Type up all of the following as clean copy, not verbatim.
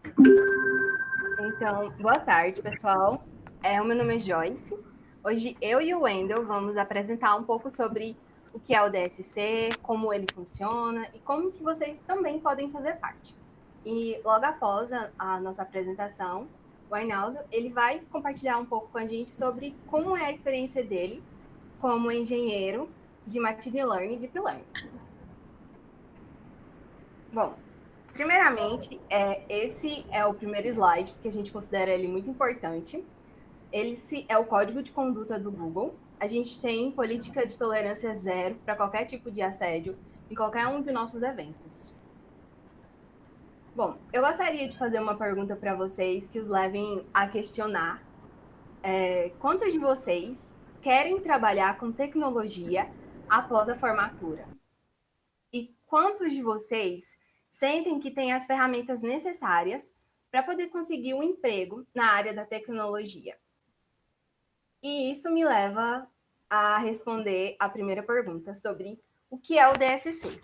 Então, boa tarde, pessoal. O meu nome é Joyce. Hoje eu e o Wendel vamos apresentar um pouco sobre o que é o DSC, como ele funciona e como que vocês também podem fazer parte. E logo após a nossa apresentação, o Arnaldo ele vai compartilhar um pouco com a gente sobre como é a experiência dele como engenheiro de Machine Learning e Deep Learning. Bom, primeiramente, esse é o primeiro slide, porque a gente considera ele muito importante. É o código de conduta do Google. A gente tem política de tolerância zero para qualquer tipo de assédio em qualquer um de nossos eventos. Bom, eu gostaria de fazer uma pergunta para vocês que os levem a questionar quantos de vocês querem trabalhar com tecnologia após a formatura? E quantos de vocês sentem que têm as ferramentas necessárias para poder conseguir um emprego na área da tecnologia? E isso me leva a responder a primeira pergunta sobre o que é o DSC.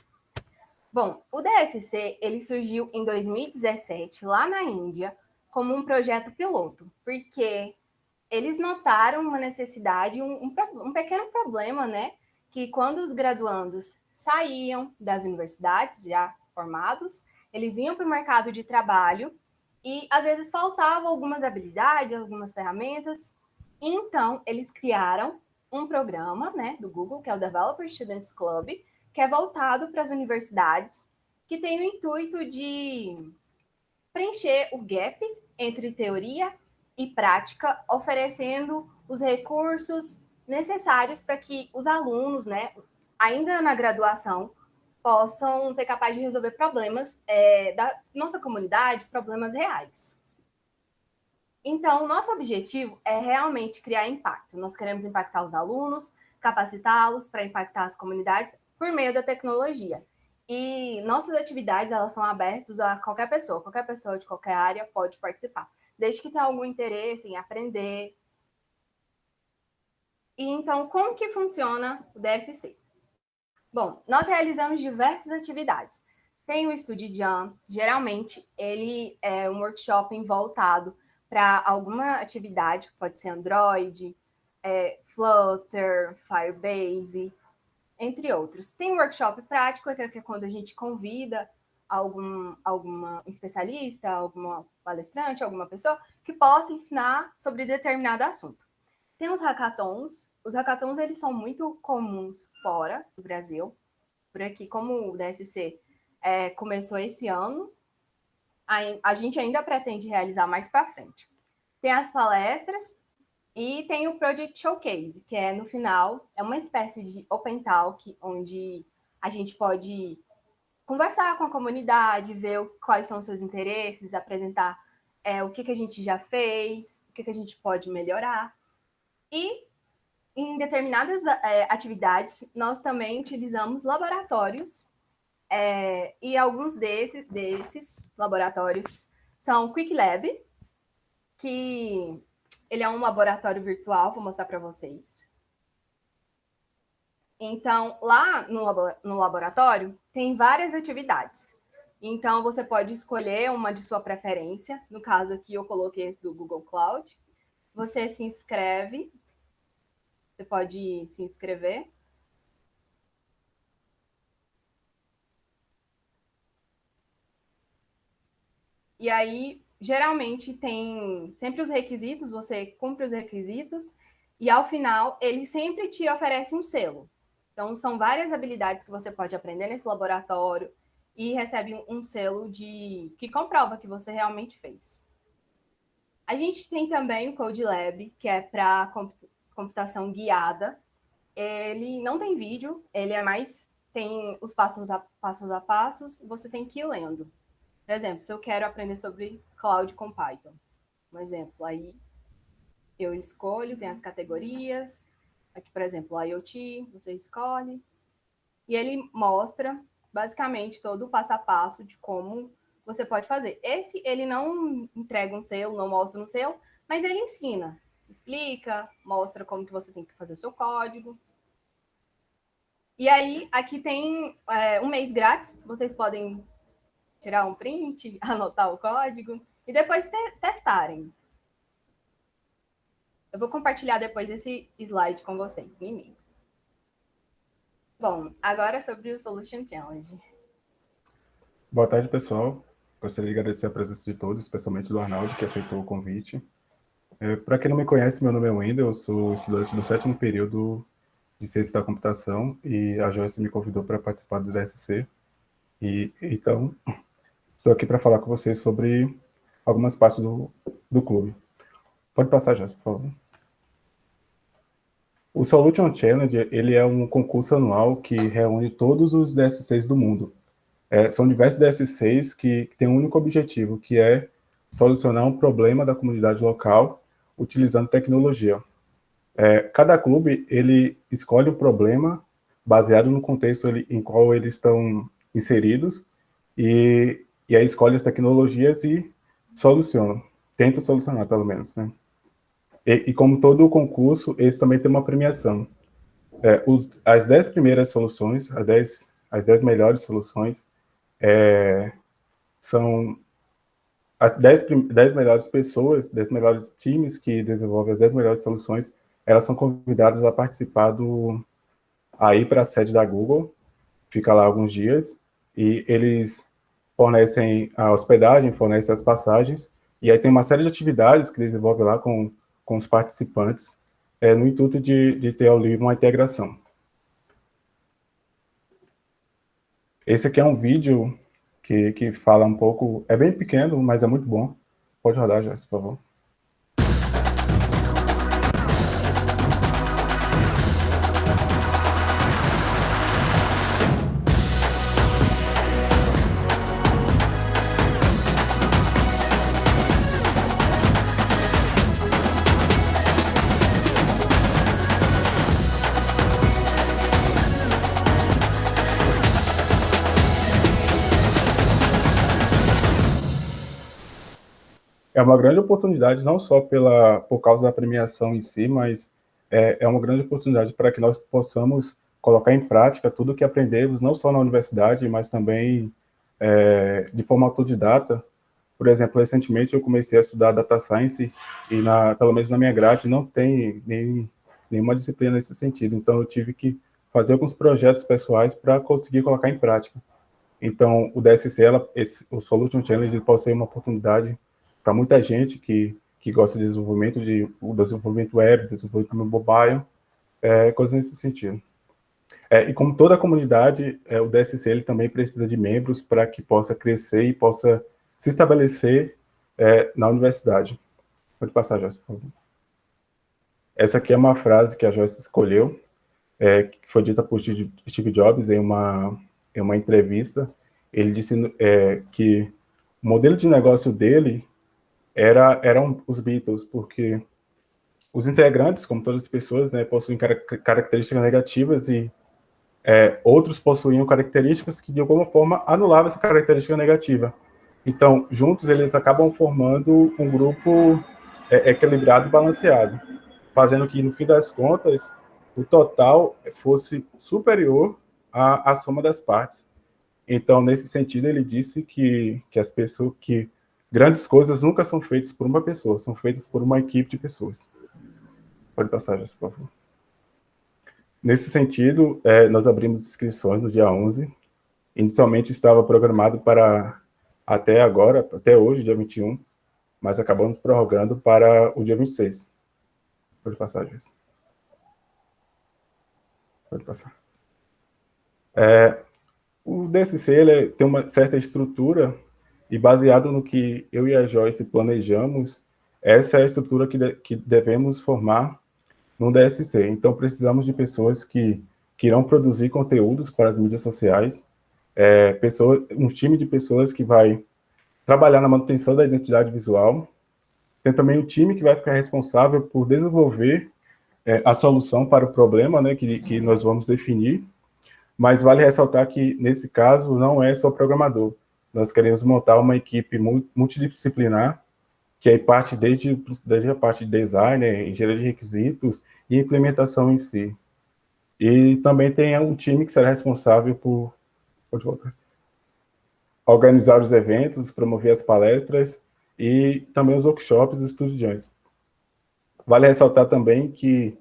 Bom, o DSC ele surgiu em 2017 lá na Índia como um projeto piloto, porque eles notaram uma necessidade, um pequeno problema, né? Que quando os graduandos saíam das universidades já formados, eles iam para o mercado de trabalho e às vezes faltavam algumas habilidades, algumas ferramentas. Então, eles criaram um programa, né, do Google, que é o Developer Students Club, que é voltado para as universidades, que tem o intuito de preencher o gap entre teoria e prática, oferecendo os recursos necessários para que os alunos, né, ainda na graduação, possam ser capazes de resolver problemas da nossa comunidade, problemas reais. Então, nosso objetivo é realmente criar impacto. Nós queremos impactar os alunos, capacitá-los para impactar as comunidades por meio da tecnologia. E nossas atividades, elas são abertas a qualquer pessoa de qualquer área pode participar, desde que tenha algum interesse em aprender. E então, como que funciona o DSC? Bom, nós realizamos diversas atividades. Tem o Study Jam, geralmente ele é um workshop voltado para alguma atividade, pode ser Android, Flutter, Firebase, entre outros. Tem um workshop prático, que é quando a gente convida alguma especialista, alguma palestrante, alguma pessoa que possa ensinar sobre determinado assunto. Tem os hackathons. Os hackathons eles são muito comuns fora do Brasil. Por aqui, como o DSC começou esse ano, a gente ainda pretende realizar mais para frente. Tem as palestras e tem o Project Showcase, que é no final, é uma espécie de open talk, onde a gente pode conversar com a comunidade, ver quais são os seus interesses, apresentar o que a gente já fez, o que a gente pode melhorar. E em determinadas atividades, nós também utilizamos laboratórios, e alguns desses laboratórios são Quick Lab, que ele é um laboratório virtual, vou mostrar para vocês. Então, lá no laboratório, tem várias atividades. Então, você pode escolher uma de sua preferência. No caso aqui, eu coloquei esse do Google Cloud. Você se inscreve. Você pode se inscrever. E aí, geralmente, tem sempre os requisitos, você cumpre os requisitos, e ao final, ele sempre te oferece um selo. Então, são várias habilidades que você pode aprender nesse laboratório e recebe um selo que comprova que você realmente fez. A gente tem também o Code Lab, que é para computação guiada. Ele não tem vídeo, ele é mais tem os passos a passos, você tem que ir lendo. Por exemplo, se eu quero aprender sobre Cloud com Python, um exemplo, aí eu escolho, tem as categorias, aqui, por exemplo, IoT, você escolhe, e ele mostra basicamente todo o passo a passo de como você pode fazer. Esse, ele não entrega um selo, não mostra um selo, mas ele ensina, explica, mostra como que você tem que fazer o seu código. E aí, aqui tem um mês grátis, vocês podem tirar um print, anotar o código e depois testarem. Eu vou compartilhar depois esse slide com vocês no e-mail. Bom, agora sobre o Solution Challenge. Boa tarde, pessoal. Gostaria de agradecer a presença de todos, especialmente do Arnaldo, que aceitou o convite. Para quem não me conhece, meu nome é Wendel, eu sou estudante do 7º período de Ciência da Computação e a Joyce me convidou para participar do DSC. Então, estou aqui para falar com vocês sobre algumas partes do clube. Pode passar, Joyce, por favor. O Solution Challenge, ele é um concurso anual que reúne todos os DSCs do mundo. São diversos DSCs que têm um único objetivo, que é solucionar um problema da comunidade local utilizando tecnologia. Cada clube ele escolhe um problema baseado no contexto em qual eles estão inseridos e aí escolhe as tecnologias e soluciona. Tenta solucionar, pelo menos, né? E como todo o concurso, eles também têm uma premiação. As 10 primeiras soluções, as 10 melhores soluções, são as 10 melhores pessoas, 10 melhores times que desenvolvem as 10 melhores soluções, elas são convidadas a participar a ir para a sede da Google, fica lá alguns dias, e eles fornecem a hospedagem, fornecem as passagens, e aí tem uma série de atividades que desenvolve lá com os participantes, no intuito de ter ali uma integração. Esse aqui é um vídeo que fala um pouco, é bem pequeno, mas é muito bom. Pode rodar, Jéssica, por favor. É uma grande oportunidade, não só por causa da premiação em si, mas é uma grande oportunidade para que nós possamos colocar em prática tudo o que aprendemos, não só na universidade, mas também de forma autodidata. Por exemplo, recentemente eu comecei a estudar Data Science e, pelo menos na minha grade, não tem nenhuma disciplina nesse sentido. Então, eu tive que fazer alguns projetos pessoais para conseguir colocar em prática. Então, o DSC, o Solution Challenge, ele pode ser uma oportunidade para muita gente que gosta de desenvolvimento web, desenvolvimento mobile, coisas nesse sentido. E como toda a comunidade, o DSC ele também precisa de membros para que possa crescer e possa se estabelecer na universidade. Pode passar, Joyce, por favor. Essa aqui é uma frase que a Joyce escolheu, que foi dita por Steve Jobs em uma entrevista. Ele disse que o modelo de negócio dele eram os Beatles, porque os integrantes, como todas as pessoas, né, possuem características negativas e outros possuíam características que, de alguma forma, anulavam essa característica negativa. Então, juntos, eles acabam formando um grupo equilibrado e balanceado, fazendo que, no fim das contas, o total fosse superior à soma das partes. Então, nesse sentido, ele disse que grandes coisas nunca são feitas por uma pessoa, são feitas por uma equipe de pessoas. Pode passar, por favor. Nesse sentido, nós abrimos inscrições no dia 11. Inicialmente estava programado para até hoje, dia 21, mas acabamos prorrogando para o dia 26. Pode passar, Jéssica. Pode passar. O DSC ele tem uma certa estrutura e baseado no que eu e a Joyce planejamos, essa é a estrutura que devemos formar no DSC. Então, precisamos de pessoas que irão produzir conteúdos para as mídias sociais, um time de pessoas que vai trabalhar na manutenção da identidade visual. Tem também o time que vai ficar responsável por desenvolver a solução para o problema, né, que nós vamos definir. Mas vale ressaltar que, nesse caso, não é só programador. Nós queremos montar uma equipe multidisciplinar, que aí parte desde a parte de design, engenharia de requisitos e implementação em si. E também tem um time que será responsável por... Pode voltar. organizar os eventos, promover as palestras e também os workshops e estudiantes. Vale ressaltar também que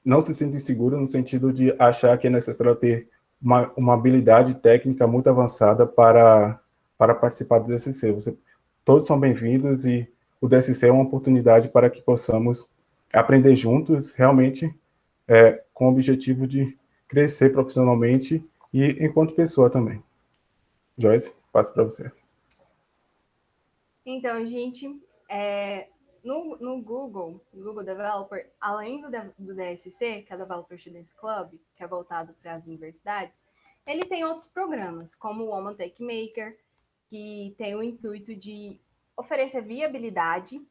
não se sinta inseguro no sentido de achar que é necessário ter uma habilidade técnica muito avançada para participar do DSC. Todos são bem-vindos e o DSC é uma oportunidade para que possamos aprender juntos, realmente, com o objetivo de crescer profissionalmente e enquanto pessoa também. Joyce, passo para você. Então, gente, no Google Developer, além do DSC, que é o Developer Students Club, que é voltado para as universidades, ele tem outros programas, como o Woman Tech Maker, que tem o intuito de oferecer viabilidade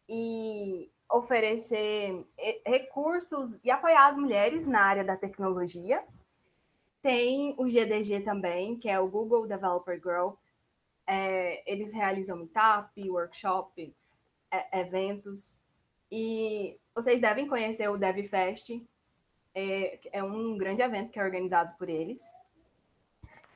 e oferecer recursos e apoiar as mulheres na área da tecnologia. Tem o GDG também, que é o Google Developer Group. Eles realizam meetup, workshop, eventos. E vocês devem conhecer o DevFest. É um grande evento que é organizado por eles.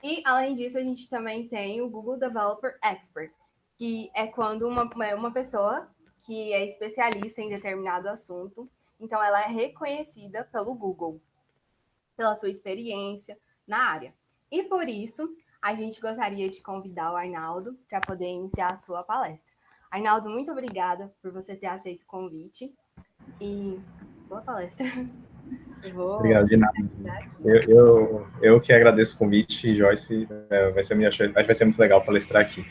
E, além disso, a gente também tem o Google Developer Expert, que é quando uma pessoa que é especialista em determinado assunto, então ela é reconhecida pelo Google, pela sua experiência na área. E por isso, a gente gostaria de convidar o Arnaldo para poder iniciar a sua palestra. Arnaldo, muito obrigada por você ter aceito o convite e boa palestra. Obrigado, de nada. Eu que agradeço o convite, Joyce. Vai ser muito legal palestrar aqui.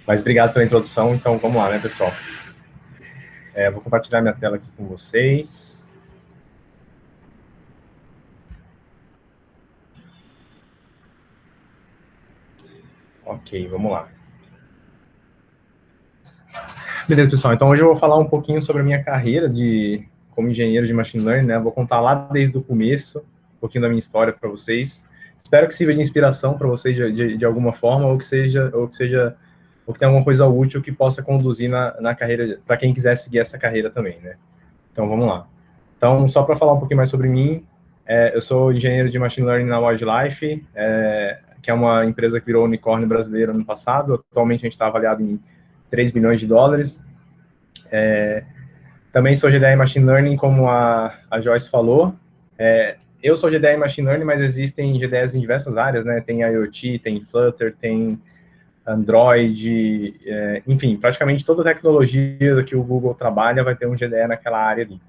Mas obrigado pela introdução. Então, vamos lá, né, pessoal? Vou compartilhar minha tela aqui com vocês. Ok, vamos lá. Beleza, pessoal. Então, hoje eu vou falar um pouquinho sobre a minha carreira como engenheiro de Machine Learning, né? Vou contar lá desde o começo, um pouquinho da minha história para vocês. Espero que sirva de inspiração para vocês de alguma forma, ou que tenha alguma coisa útil que possa conduzir na carreira, para quem quiser seguir essa carreira também, né? Então, vamos lá. Então, só para falar um pouquinho mais sobre mim, eu sou engenheiro de Machine Learning na Wildlife, que é uma empresa que virou unicórnio brasileiro ano passado. Atualmente, a gente está avaliado em 3 bilhões de dólares. Também sou GDE em Machine Learning, como a Joyce falou. Eu sou GDE em Machine Learning, mas existem GDEs em diversas áreas, né? Tem IoT, tem Flutter, tem Android, enfim, praticamente toda tecnologia que o Google trabalha vai ter um GDE naquela área ali.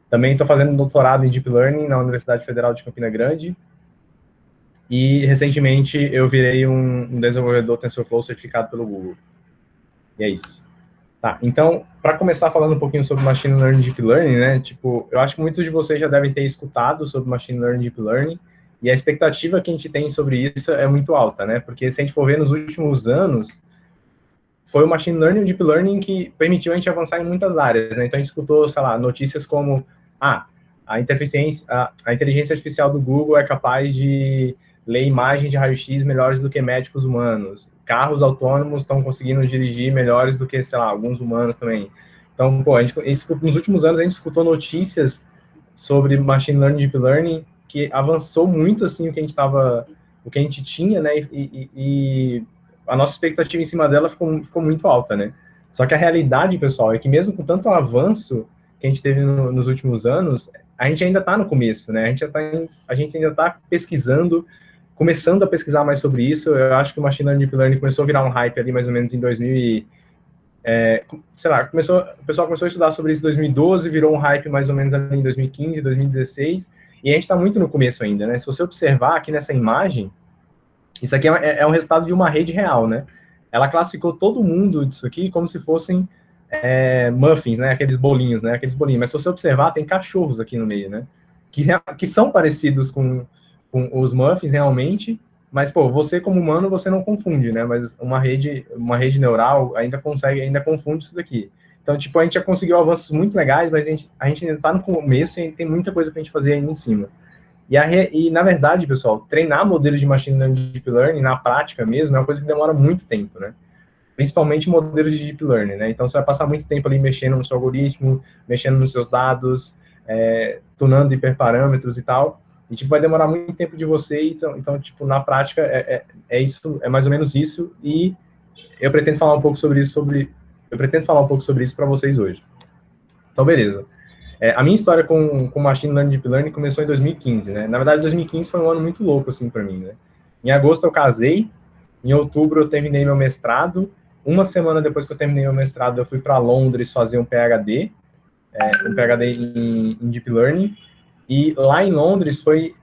Também estou fazendo um doutorado em Deep Learning na Universidade Federal de Campina Grande. E, recentemente, eu virei um desenvolvedor TensorFlow certificado pelo Google. E é isso. Tá, então, para começar falando um pouquinho sobre Machine Learning e Deep Learning, né, eu acho que muitos de vocês já devem ter escutado sobre Machine Learning e Deep Learning, e a expectativa que a gente tem sobre isso é muito alta, né, porque se a gente for ver nos últimos anos, foi o Machine Learning e o Deep Learning que permitiu a gente avançar em muitas áreas, né, então a gente escutou, sei lá, notícias como, a inteligência artificial do Google é capaz de ler imagens de raio-x melhores do que médicos humanos. Carros autônomos estão conseguindo dirigir melhores do que, sei lá, alguns humanos também. Então, nos últimos anos a gente escutou notícias sobre Machine Learning e Deep Learning que avançou muito, assim, o que a gente tinha, né, e a nossa expectativa em cima dela ficou muito alta, né. Só que a realidade, pessoal, é que mesmo com tanto avanço que a gente teve nos últimos anos, a gente ainda está no começo, né, a gente ainda está pesquisando, começando a pesquisar mais sobre isso. Eu acho que o Machine Learning e Deep Learning começou a virar um hype ali mais ou menos em 2000 sei lá, o pessoal começou a estudar sobre isso em 2012, virou um hype mais ou menos ali em 2015, 2016, e a gente está muito no começo ainda, né? Se você observar aqui nessa imagem, isso aqui é um resultado de uma rede real, né? Ela classificou todo mundo disso aqui como se fossem muffins, né? Aqueles bolinhos, né? Aqueles bolinhos. Mas se você observar, tem cachorros aqui no meio, né? Que são parecidos com os muffins realmente, mas, pô, você como humano, você não confunde, né, mas uma rede neural ainda confunde isso daqui. Então, tipo, a gente já conseguiu avanços muito legais, mas a gente ainda está no começo e tem muita coisa para a gente fazer ainda em cima. E, na verdade, pessoal, treinar modelos de Machine Learning e Deep Learning na prática mesmo é uma coisa que demora muito tempo, né, principalmente modelos de Deep Learning, né, então você vai passar muito tempo ali mexendo no seu algoritmo, mexendo nos seus dados, tunando hiperparâmetros e tal. e, tipo, vai demorar muito tempo de vocês, então tipo, na prática, isso, é mais ou menos isso, e eu pretendo falar um pouco sobre isso, para vocês hoje. Então, beleza. A minha história com Machine Learning e Deep Learning começou em 2015, né? Na verdade, 2015 foi um ano muito louco, assim, para mim, né? Em agosto eu casei, em outubro eu terminei meu mestrado, uma semana depois que eu terminei meu mestrado, eu fui para Londres fazer um PhD em Deep Learning, e lá em Londres foi,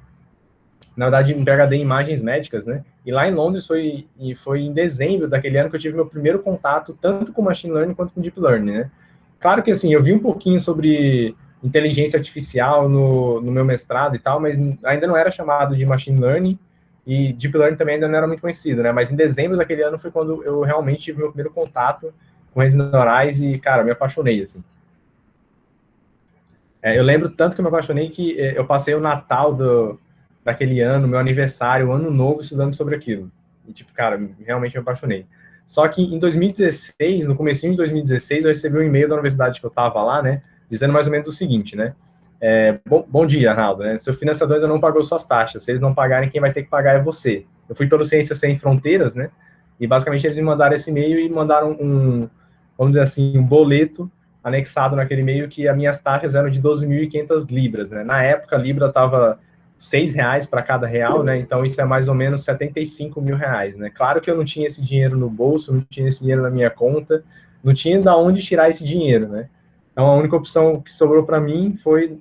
na verdade, um PhD em imagens médicas, né? E lá em Londres foi em dezembro daquele ano que eu tive meu primeiro contato, tanto com Machine Learning quanto com Deep Learning, né? Claro que, assim, eu vi um pouquinho sobre inteligência artificial no meu mestrado e tal, mas ainda não era chamado de Machine Learning, e Deep Learning também ainda não era muito conhecido, né? Mas em dezembro daquele ano foi quando eu realmente tive meu primeiro contato com redes neurais e, cara, me apaixonei, assim. Eu lembro tanto que eu me apaixonei que eu passei o Natal daquele ano, meu aniversário, o ano novo, estudando sobre aquilo. E, tipo, cara, realmente me apaixonei. Só que em 2016, no comecinho de 2016, eu recebi um e-mail da universidade que eu estava lá, né, dizendo mais ou menos o seguinte, né, bom dia, Arnaldo, né, seu financiador ainda não pagou suas taxas, se eles não pagarem, quem vai ter que pagar é você. Eu fui pelo Ciências Sem Fronteiras, né, e basicamente eles me mandaram esse e-mail e mandaram vamos dizer assim, um boleto anexado naquele e-mail que as minhas taxas eram de 12.500 libras, né, na época a libra estava R$6 para cada real, né? Então isso é mais ou menos 75 mil reais, né? Claro que eu não tinha esse dinheiro no bolso, não tinha esse dinheiro na minha conta, não tinha de onde tirar esse dinheiro, né? Então a única opção que sobrou para mim foi,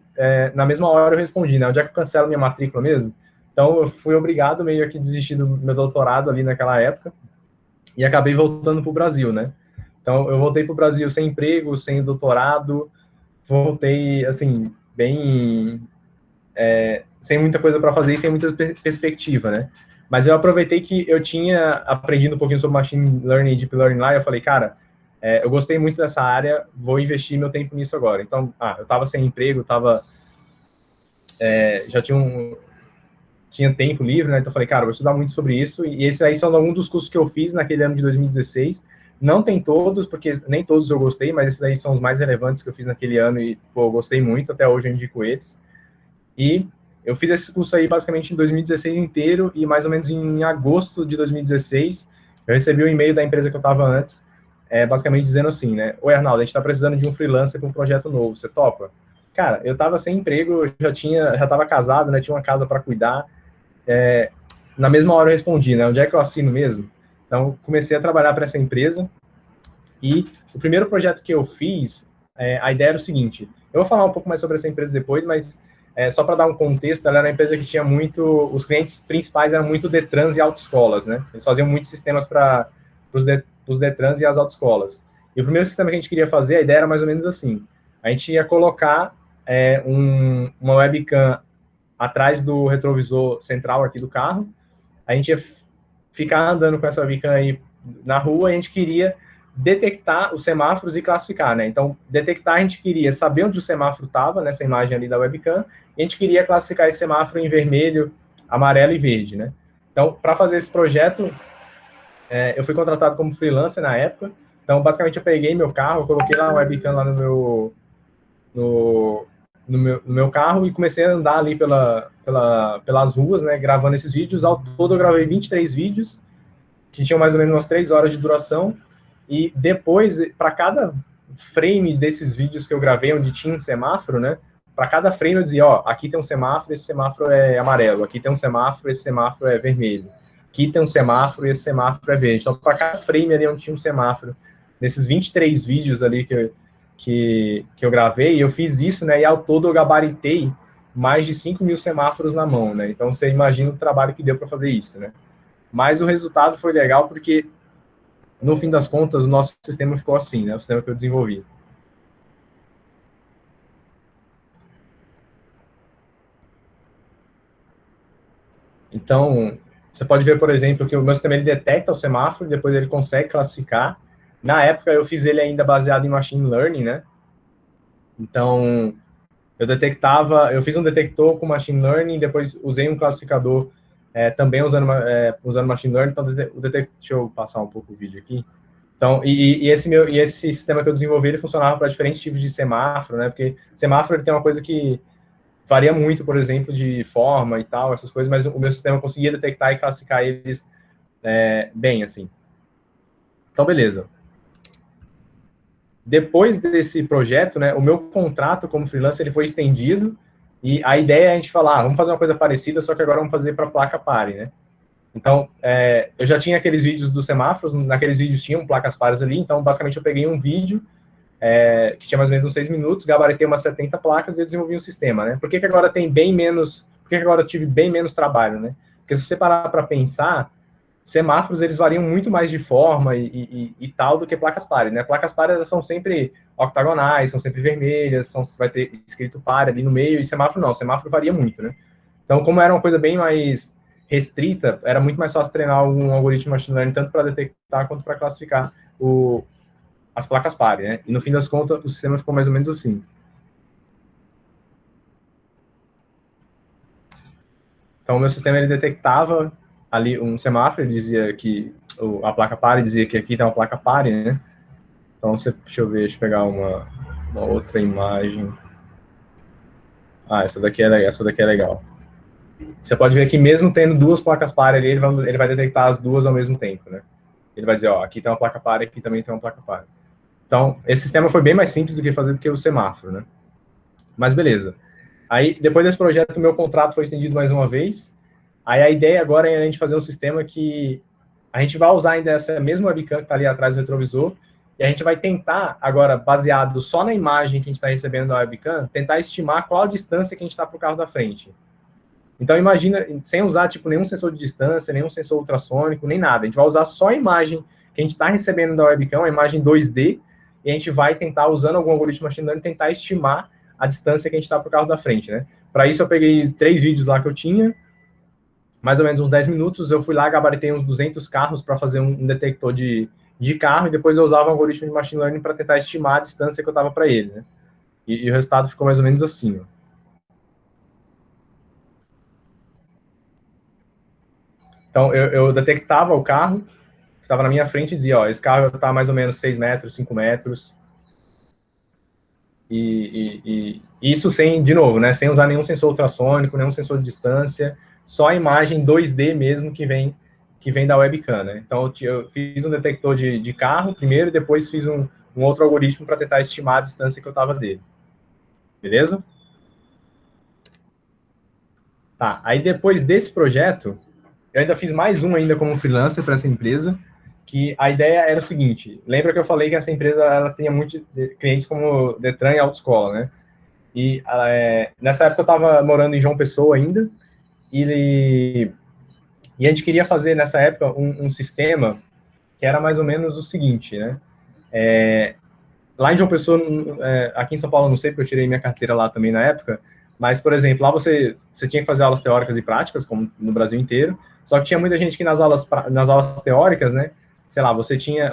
na mesma hora eu respondi, né? Onde é que eu cancelo minha matrícula mesmo? Então eu fui obrigado meio que desistir do meu doutorado ali naquela época e acabei voltando para o Brasil, né? Então eu voltei para o Brasil sem emprego, sem doutorado, voltei assim bem sem muita coisa para fazer e sem muita perspectiva, né? Mas eu aproveitei que eu tinha aprendido um pouquinho sobre Machine Learning e Deep Learning lá, e eu falei, cara, eu gostei muito dessa área, vou investir meu tempo nisso agora. Então, eu estava sem emprego, já tinha tempo livre, né? Então eu falei, cara, vou estudar muito sobre isso, e esses aí são alguns dos cursos que eu fiz naquele ano de 2016. Não tem todos, porque nem todos eu gostei, mas esses aí são os mais relevantes que eu fiz naquele ano, e, pô, eu gostei muito, até hoje eu indico eles. E eu fiz esse curso aí basicamente em 2016 inteiro, e mais ou menos em agosto de 2016, eu recebi um e-mail da empresa que eu estava antes, basicamente dizendo assim, né? Oi, Arnaldo, a gente está precisando de um freelancer para um projeto novo, você topa? Cara, eu estava sem emprego, já estava casado, né? Tinha uma casa para cuidar. Na mesma hora eu respondi, né? Onde é que eu assino mesmo? Então, comecei a trabalhar para essa empresa, e o primeiro projeto que eu fiz, a ideia era o seguinte, eu vou falar um pouco mais sobre essa empresa depois, mas só para dar um contexto, ela era uma empresa que tinha os clientes principais eram muito Detrans e autoescolas, né? Eles faziam muitos sistemas para os Detrans e as autoescolas. E o primeiro sistema que a gente queria fazer, a ideia era mais ou menos assim, a gente ia colocar uma webcam atrás do retrovisor central aqui do carro, a gente ia ficar andando com essa webcam aí na rua, e a gente queria detectar os semáforos e classificar, né? Então, detectar, a gente queria saber onde o semáforo estava, nessa imagem ali da webcam, e a gente queria classificar esse semáforo em vermelho, amarelo e verde, né? Então, para fazer esse projeto, eu fui contratado como freelancer na época. Então, basicamente, eu peguei meu carro, coloquei lá a webcam lá no meu carro e comecei a andar ali pelas ruas, né, gravando esses vídeos. Ao todo, eu gravei 23 vídeos, que tinham mais ou menos umas 3 horas de duração. E depois, para cada frame desses vídeos que eu gravei, onde tinha um semáforo, né? Para cada frame eu dizia, ó, aqui tem um semáforo, esse semáforo é amarelo. Aqui tem um semáforo, esse semáforo é vermelho. Aqui tem um semáforo, esse semáforo é verde. Então, para cada frame ali onde tinha um semáforo, nesses 23 vídeos ali que eu gravei, eu fiz isso, né? E ao todo eu gabaritei mais de 5.000 semáforos na mão, né? Então, você imagina o trabalho que deu para fazer isso, né? Mas o resultado foi legal porque, no fim das contas, o nosso sistema ficou assim, né? O sistema que eu desenvolvi. Então, você pode ver, por exemplo, que o meu sistema ele detecta o semáforo, depois ele consegue classificar. Na época, eu fiz ele ainda baseado em machine learning, né? Então, eu fiz um detector com machine learning, depois usei um classificador também usando machine learning. Então, deixa eu passar um pouco o vídeo aqui. Então, esse sistema que eu desenvolvi, ele funcionava para diferentes tipos de semáforo, né? Porque semáforo ele tem uma coisa que varia muito, por exemplo, de forma e tal, essas coisas, mas o meu sistema conseguia detectar e classificar eles bem, assim. Então, beleza. Depois desse projeto, né, o meu contrato como freelancer ele foi estendido e a ideia é a gente falar, vamos fazer uma coisa parecida, só que agora vamos fazer para placa pare, né? Então, eu já tinha aqueles vídeos dos semáforos, naqueles vídeos tinham placas pares ali, então, basicamente, eu peguei um vídeo que tinha mais ou menos uns 6 minutos, gabaritei umas 70 placas e eu desenvolvi um sistema, né? Por que agora tem bem menos... Por que agora eu tive bem menos trabalho, né? Porque se você parar para pensar, semáforos, eles variam muito mais de forma e tal do que placas pares, né? Placas pares, elas são sempre octagonais, são sempre vermelhas, vai ter escrito pare ali no meio, e semáforo não, semáforo varia muito, né? Então, como era uma coisa bem mais restrita, era muito mais fácil treinar um algoritmo de machine learning, tanto para detectar quanto para classificar as placas pares, né? E no fim das contas, o sistema ficou mais ou menos assim. Então, o meu sistema, ele detectava ali um semáforo, ele dizia que a placa pare, dizia que aqui tem uma placa pare, né? Então, deixa eu ver, deixa eu pegar uma outra imagem. Essa daqui é legal. Você pode ver que mesmo tendo duas placas pare ali, ele vai detectar as duas ao mesmo tempo, né? Ele vai dizer, ó, aqui tem uma placa pare, aqui também tem uma placa pare. Então, esse sistema foi bem mais simples do que fazer do que o semáforo, né? Mas beleza. Aí, depois desse projeto, o meu contrato foi estendido mais uma vez. Aí a ideia agora é a gente fazer um sistema que a gente vai usar ainda essa mesma webcam que está ali atrás do retrovisor, e a gente vai tentar, agora, baseado só na imagem que a gente está recebendo da webcam, tentar estimar qual a distância que a gente está para o carro da frente. Então, imagina, sem usar tipo, nenhum sensor de distância, nenhum sensor ultrassônico, nem nada. A gente vai usar só a imagem que a gente está recebendo da webcam, a imagem 2D, e a gente vai tentar, usando algum algoritmo machine learning, tentar estimar a distância que a gente está para o carro da frente, né? Para isso, eu peguei 3 vídeos lá que eu tinha, mais ou menos uns 10 minutos, eu fui lá, gabaritei uns 200 carros para fazer um detector de carro, e depois eu usava um algoritmo de machine learning para tentar estimar a distância que eu estava para ele, né? E o resultado ficou mais ou menos assim, ó. Então, eu detectava o carro que estava na minha frente e dizia, ó, esse carro está mais ou menos 6 metros, 5 metros. E isso sem, de novo, né, sem usar nenhum sensor ultrassônico, nenhum sensor de distância, só a imagem 2D mesmo que vem da webcam, né? Então, eu fiz um detector de carro primeiro, e depois fiz um outro algoritmo para tentar estimar a distância que eu estava dele. Beleza? Tá, aí depois desse projeto, eu ainda fiz mais um ainda como freelancer para essa empresa, que a ideia era o seguinte, lembra que eu falei que essa empresa ela tinha muitos clientes como Detran e autoescola, né? E nessa época eu estava morando em João Pessoa ainda, e a gente queria fazer nessa época um sistema que era mais ou menos o seguinte, né? Lá em João Pessoa, aqui em São Paulo, não sei, porque eu tirei minha carteira lá também na época, mas, por exemplo, lá você tinha que fazer aulas teóricas e práticas, como no Brasil inteiro, só que tinha muita gente que nas aulas teóricas, né, sei lá,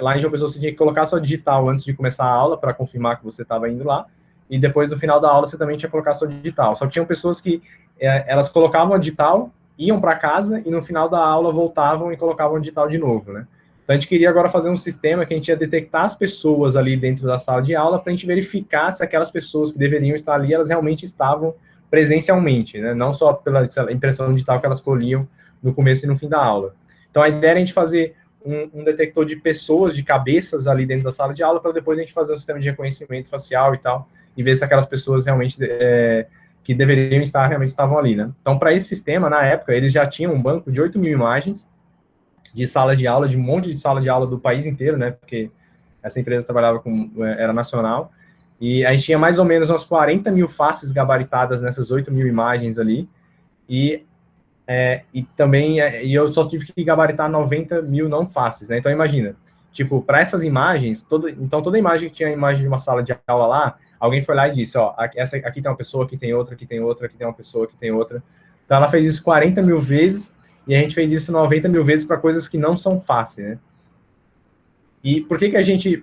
lá em João Pessoa, você tinha que colocar sua digital antes de começar a aula, para confirmar que você estava indo lá, e depois, no final da aula, você também tinha que colocar sua digital. Só que tinham pessoas que, elas colocavam a digital, iam para casa, e no final da aula voltavam e colocavam a digital de novo, né. Então, a gente queria agora fazer um sistema que a gente ia detectar as pessoas ali dentro da sala de aula para a gente verificar se aquelas pessoas que deveriam estar ali, elas realmente estavam presencialmente, né? Não só pela impressão digital que elas colhiam no começo e no fim da aula. Então, a ideia era a gente fazer um detector de pessoas, de cabeças ali dentro da sala de aula, para depois a gente fazer um sistema de reconhecimento facial e tal, e ver se aquelas pessoas realmente que deveriam estar, realmente estavam ali, né? Então, para esse sistema, na época, eles já tinham um banco de 8.000 imagens, de salas de aula, de um monte de sala de aula do país inteiro, né, porque essa empresa trabalhava era nacional, e a gente tinha mais ou menos umas 40.000 faces gabaritadas nessas 8.000 imagens ali, e também, eu só tive que gabaritar 90.000 não faces, né, então imagina, tipo, para essas imagens, então toda imagem que tinha a imagem de uma sala de aula lá, alguém foi lá e disse, ó, aqui tem uma pessoa, aqui tem outra, aqui tem outra, aqui tem uma pessoa, aqui tem outra, então ela fez isso 40.000 vezes, e a gente fez isso 90.000 vezes para coisas que não são fáceis, né? E por que a gente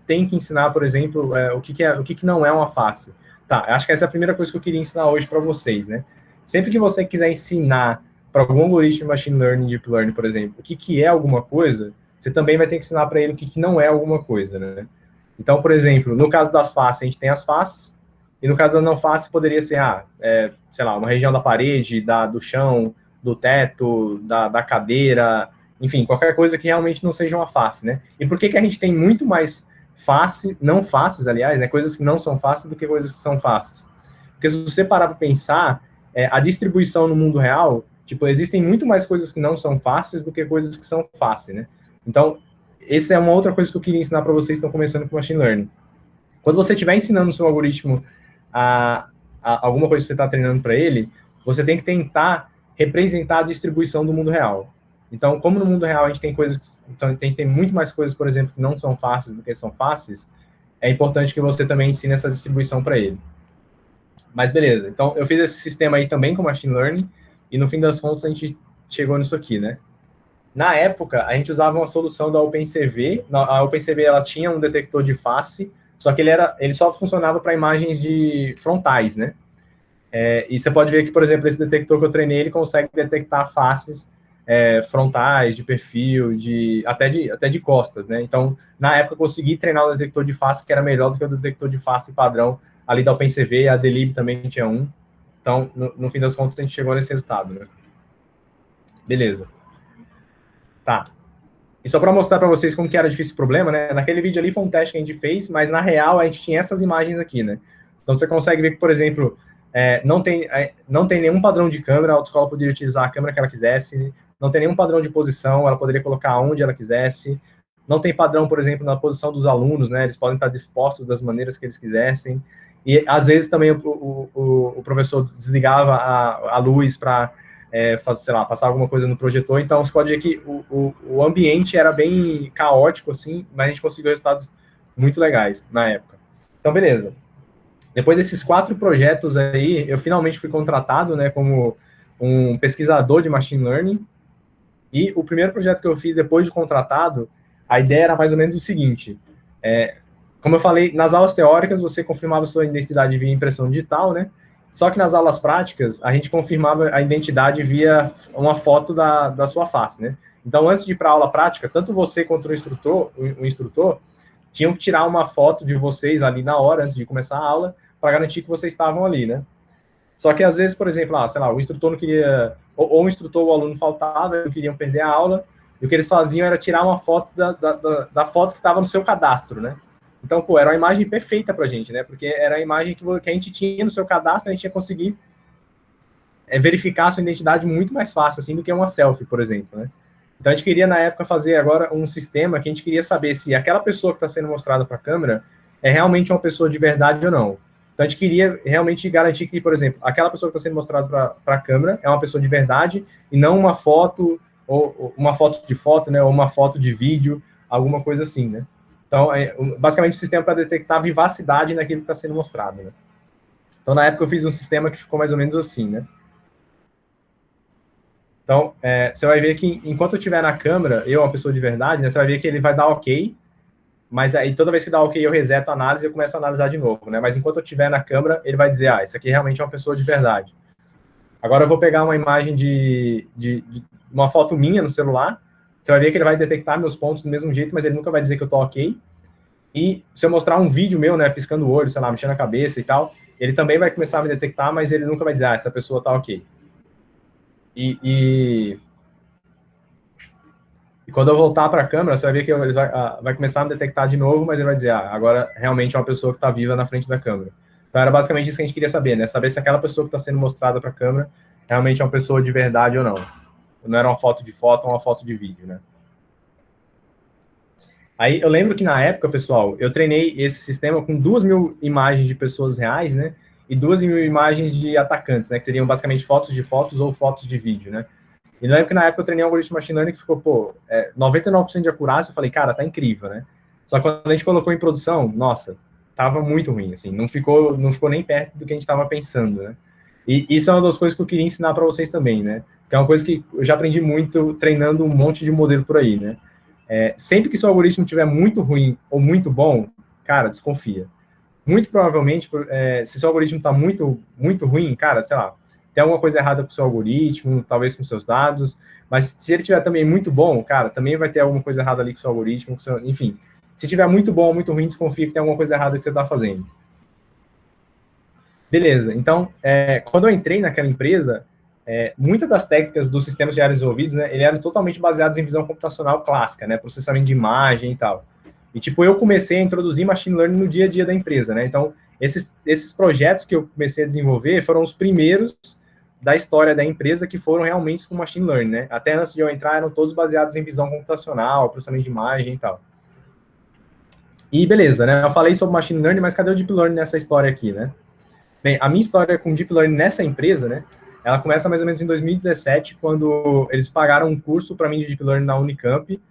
tem que ensinar, por exemplo, o que não é uma face? Tá, acho que essa é a primeira coisa que eu queria ensinar hoje para vocês, né? Sempre que você quiser ensinar para algum algoritmo de machine learning, deep learning, por exemplo, o que é alguma coisa, você também vai ter que ensinar para ele o que não é alguma coisa, né? Então, por exemplo, no caso das faces, a gente tem as faces, e no caso da não face poderia ser, sei lá, uma região da parede, do chão, do teto, da cadeira, enfim, qualquer coisa que realmente não seja uma face, né? E por que a gente tem muito mais não faces, aliás, né, coisas que não são faces do que coisas que são faces? Porque se você parar para pensar, a distribuição no mundo real, tipo, existem muito mais coisas que não são faces do que coisas que são faces, né? Então, essa é uma outra coisa que eu queria ensinar para vocês que estão começando com Machine Learning. Quando você estiver ensinando o seu algoritmo a alguma coisa que você está treinando para ele, você tem que tentar representar a distribuição do mundo real. Então, como no mundo real a gente tem muito mais coisas, por exemplo, que não são fáceis do que são fáceis, é importante que você também ensine essa distribuição para ele. Mas beleza, então eu fiz esse sistema aí também com Machine Learning, e no fim das contas a gente chegou nisso aqui, né? Na época, a gente usava uma solução da OpenCV. A OpenCV, ela tinha um detector de face, só que ele só funcionava para imagens de frontais, né? E você pode ver que, por exemplo, esse detector que eu treinei, ele consegue detectar faces frontais, de perfil, até de costas, né? Então, na época, eu consegui treinar o detector de face que era melhor do que o detector de face padrão ali da OpenCV, a Delib também tinha um. Então, no fim das contas, a gente chegou nesse resultado, né? Beleza. Tá. E só para mostrar para vocês como que era difícil o problema, né? Naquele vídeo ali foi um teste que a gente fez, mas na real a gente tinha essas imagens aqui, né? Então você consegue ver que, por exemplo, não tem nenhum padrão de câmera, a autoescola poderia utilizar a câmera que ela quisesse, não tem nenhum padrão de posição, ela poderia colocar onde ela quisesse, não tem padrão, por exemplo, na posição dos alunos, né? Eles podem estar dispostos das maneiras que eles quisessem, e às vezes também o professor desligava a luz para sei lá, passar alguma coisa no projetor. Então você pode ver que o ambiente era bem caótico, assim, mas a gente conseguiu resultados muito legais na época. Então, beleza. Depois desses 4 projetos aí, eu finalmente fui contratado, né, como um pesquisador de Machine Learning, e o primeiro projeto que eu fiz depois de contratado, a ideia era mais ou menos o seguinte, como eu falei, nas aulas teóricas você confirmava sua identidade via impressão digital, né, só que nas aulas práticas, a gente confirmava a identidade via uma foto da sua face, né? Então, antes de ir para a aula prática, tanto você quanto o instrutor tinham que tirar uma foto de vocês ali na hora, antes de começar a aula, para garantir que vocês estavam ali, né? Só que, às vezes, por exemplo, sei lá, o instrutor não queria... Ou o instrutor ou o aluno faltava, não queriam perder a aula, e o que eles faziam era tirar uma foto da foto que estava no seu cadastro, né? Então, pô, era uma imagem perfeita pra gente, né? Porque era a imagem que a gente tinha no seu cadastro, a gente ia conseguir verificar a sua identidade muito mais fácil, assim, do que uma selfie, por exemplo, né? Então, a gente queria, na época, fazer agora um sistema que a gente queria saber se aquela pessoa que está sendo mostrada para a câmera é realmente uma pessoa de verdade ou não. Então, a gente queria realmente garantir que, por exemplo, aquela pessoa que está sendo mostrada para a câmera é uma pessoa de verdade e não uma foto, ou uma foto de foto, né? Ou uma foto de vídeo, alguma coisa assim, né? Então, basicamente, o sistema para detectar vivacidade naquilo que está sendo mostrado, né? Então, na época, eu fiz um sistema que ficou mais ou menos assim, né? Então, você vai ver que, enquanto eu estiver na câmera, eu, uma pessoa de verdade, né? Você vai ver que ele vai dar OK, mas aí, toda vez que dá OK, eu reseto a análise e eu começo a analisar de novo, né? Mas enquanto eu estiver na câmera, ele vai dizer, isso aqui realmente é uma pessoa de verdade. Agora, eu vou pegar uma imagem de uma foto minha no celular. Você vai ver que ele vai detectar meus pontos do mesmo jeito, mas ele nunca vai dizer que eu tô OK. E se eu mostrar um vídeo meu, né, piscando o olho, sei lá, mexendo a cabeça e tal, ele também vai começar a me detectar, mas ele nunca vai dizer, essa pessoa tá OK. E quando eu voltar para a câmera, você vai ver que ele vai começar a me detectar de novo, mas ele vai dizer, agora realmente é uma pessoa que está viva na frente da câmera. Então era basicamente isso que a gente queria saber, né? Saber se aquela pessoa que está sendo mostrada para a câmera realmente é uma pessoa de verdade ou não. Não era uma foto de foto ou uma foto de vídeo, né? Aí eu lembro que na época, pessoal, eu treinei esse sistema com 2.000 imagens de pessoas reais, né? E 2.000 imagens de atacantes, né? Que seriam basicamente fotos de fotos ou fotos de vídeo, né? E eu lembro que na época eu treinei um algoritmo de machine learning que ficou, 99% de acurácia. Eu falei, cara, tá incrível, né? Só que quando a gente colocou em produção, nossa, tava muito ruim, assim. Não ficou nem perto do que a gente tava pensando, né? E isso é uma das coisas que eu queria ensinar para vocês também, né? Que é uma coisa que eu já aprendi muito treinando um monte de modelo por aí, né? Sempre que seu algoritmo estiver muito ruim ou muito bom, cara, desconfia. Muito provavelmente, se seu algoritmo está muito, muito ruim, cara, sei lá, tem alguma coisa errada com o seu algoritmo, talvez com seus dados, mas se ele estiver também muito bom, cara, também vai ter alguma coisa errada ali com o seu algoritmo, enfim. Se estiver muito bom ou muito ruim, desconfia que tem alguma coisa errada que você está fazendo. Beleza, então, quando eu entrei naquela empresa, muitas das técnicas dos sistemas de áreas desenvolvidos, né, eles eram totalmente baseados em visão computacional clássica, né, processamento de imagem e tal. E, tipo, eu comecei a introduzir machine learning no dia a dia da empresa, né, então, esses projetos que eu comecei a desenvolver foram os primeiros da história da empresa que foram realmente com machine learning, né, até antes de eu entrar, eram todos baseados em visão computacional, processamento de imagem e tal. E beleza, né, eu falei sobre machine learning, mas cadê o deep learning nessa história aqui, né? Bem, a minha história com Deep Learning nessa empresa, né, ela começa mais ou menos em 2017, quando eles pagaram um curso para mim de Deep Learning na Unicamp,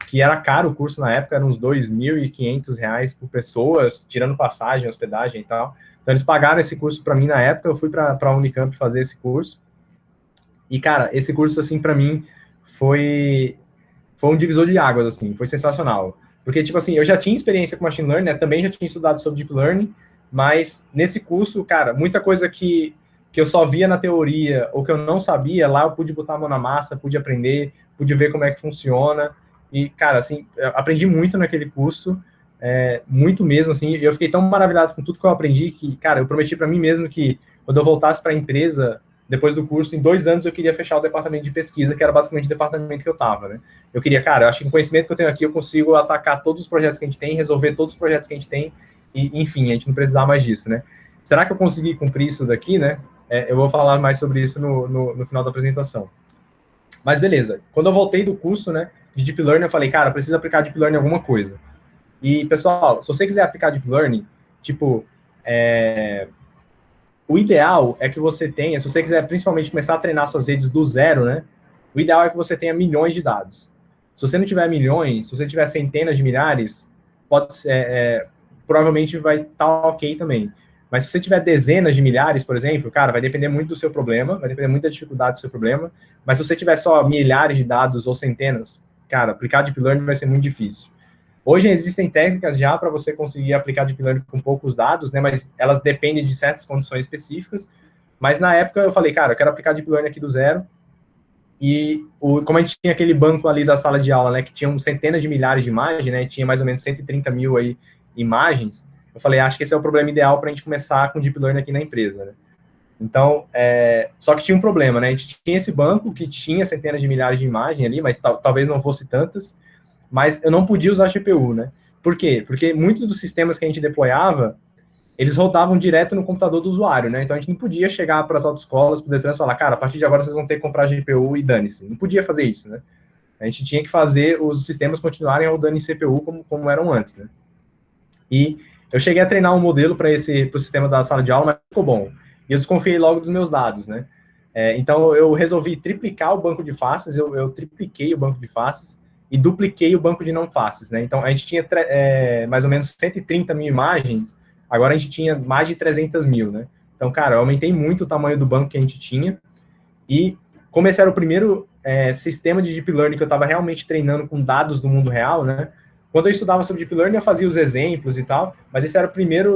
que era caro o curso na época, eram uns R$ 2.500 por pessoa, tirando passagem, hospedagem e tal. Então, eles pagaram esse curso para mim na época, eu fui para a Unicamp fazer esse curso. E, cara, esse curso, assim, para mim, foi um divisor de águas, assim, foi sensacional. Porque, tipo assim, eu já tinha experiência com Machine Learning, né, também já tinha estudado sobre Deep Learning, mas nesse curso, cara, muita coisa que eu só via na teoria ou que eu não sabia, lá eu pude botar a mão na massa, pude aprender, pude ver como é que funciona. E, cara, assim, eu aprendi muito naquele curso, muito mesmo, assim, e eu fiquei tão maravilhado com tudo que eu aprendi que, cara, eu prometi para mim mesmo que quando eu voltasse para a empresa, depois do curso, em 2 anos eu queria fechar o departamento de pesquisa, que era basicamente o departamento que eu estava, né? Eu queria, cara, eu acho que com o conhecimento que eu tenho aqui, eu consigo atacar todos os projetos que a gente tem, resolver todos os projetos que a gente tem, e, enfim, a gente não precisar mais disso, né? Será que eu consegui cumprir isso daqui, né? Eu vou falar mais sobre isso no final da apresentação. Mas beleza, quando eu voltei do curso, né, de Deep Learning, eu falei, cara, eu preciso aplicar Deep Learning em alguma coisa. E, pessoal, se você quiser aplicar Deep Learning, tipo, o ideal é que você tenha, se você quiser principalmente começar a treinar suas redes do zero, né, o ideal é que você tenha milhões de dados. Se você não tiver milhões, se você tiver centenas de milhares, pode ser, provavelmente vai estar ok também. Mas se você tiver dezenas de milhares, por exemplo, cara, vai depender muito do seu problema, vai depender muito da dificuldade do seu problema, mas se você tiver só milhares de dados ou centenas, cara, aplicar Deep Learning vai ser muito difícil. Hoje existem técnicas já para você conseguir aplicar Deep Learning com poucos dados, né, mas elas dependem de certas condições específicas. Mas na época eu falei, cara, eu quero aplicar Deep Learning aqui do zero. E como a gente tinha aquele banco ali da sala de aula, né, que tinha centenas de milhares de imagens, né, tinha mais ou menos 130 mil aí imagens, eu falei, acho que esse é o problema ideal para a gente começar com Deep Learning aqui na empresa, né. Então, só que tinha um problema, né, a gente tinha esse banco que tinha centenas de milhares de imagens ali, mas talvez não fosse tantas, mas eu não podia usar GPU, né. Por quê? Porque muitos dos sistemas que a gente deployava, eles rodavam direto no computador do usuário, né? Então a gente não podia chegar para as autoescolas, para o Detran e falar, cara, a partir de agora vocês vão ter que comprar GPU e dane-se. Não podia fazer isso, né? A gente tinha que fazer os sistemas continuarem rodando em CPU como eram antes, né? E eu cheguei a treinar um modelo para o sistema da sala de aula, mas ficou bom. E eu desconfiei logo dos meus dados, né? Então eu resolvi triplicar o banco de faces, eu tripliquei o banco de faces e dupliquei o banco de não faces, né? Então a gente tinha mais ou menos 130 mil imagens. Agora a gente tinha mais de 300 mil, né? Então, cara, eu aumentei muito o tamanho do banco que a gente tinha. E como esse era o primeiro sistema de Deep Learning que eu estava realmente treinando com dados do mundo real, né? Quando eu estudava sobre Deep Learning, eu fazia os exemplos e tal, mas esse era o primeiro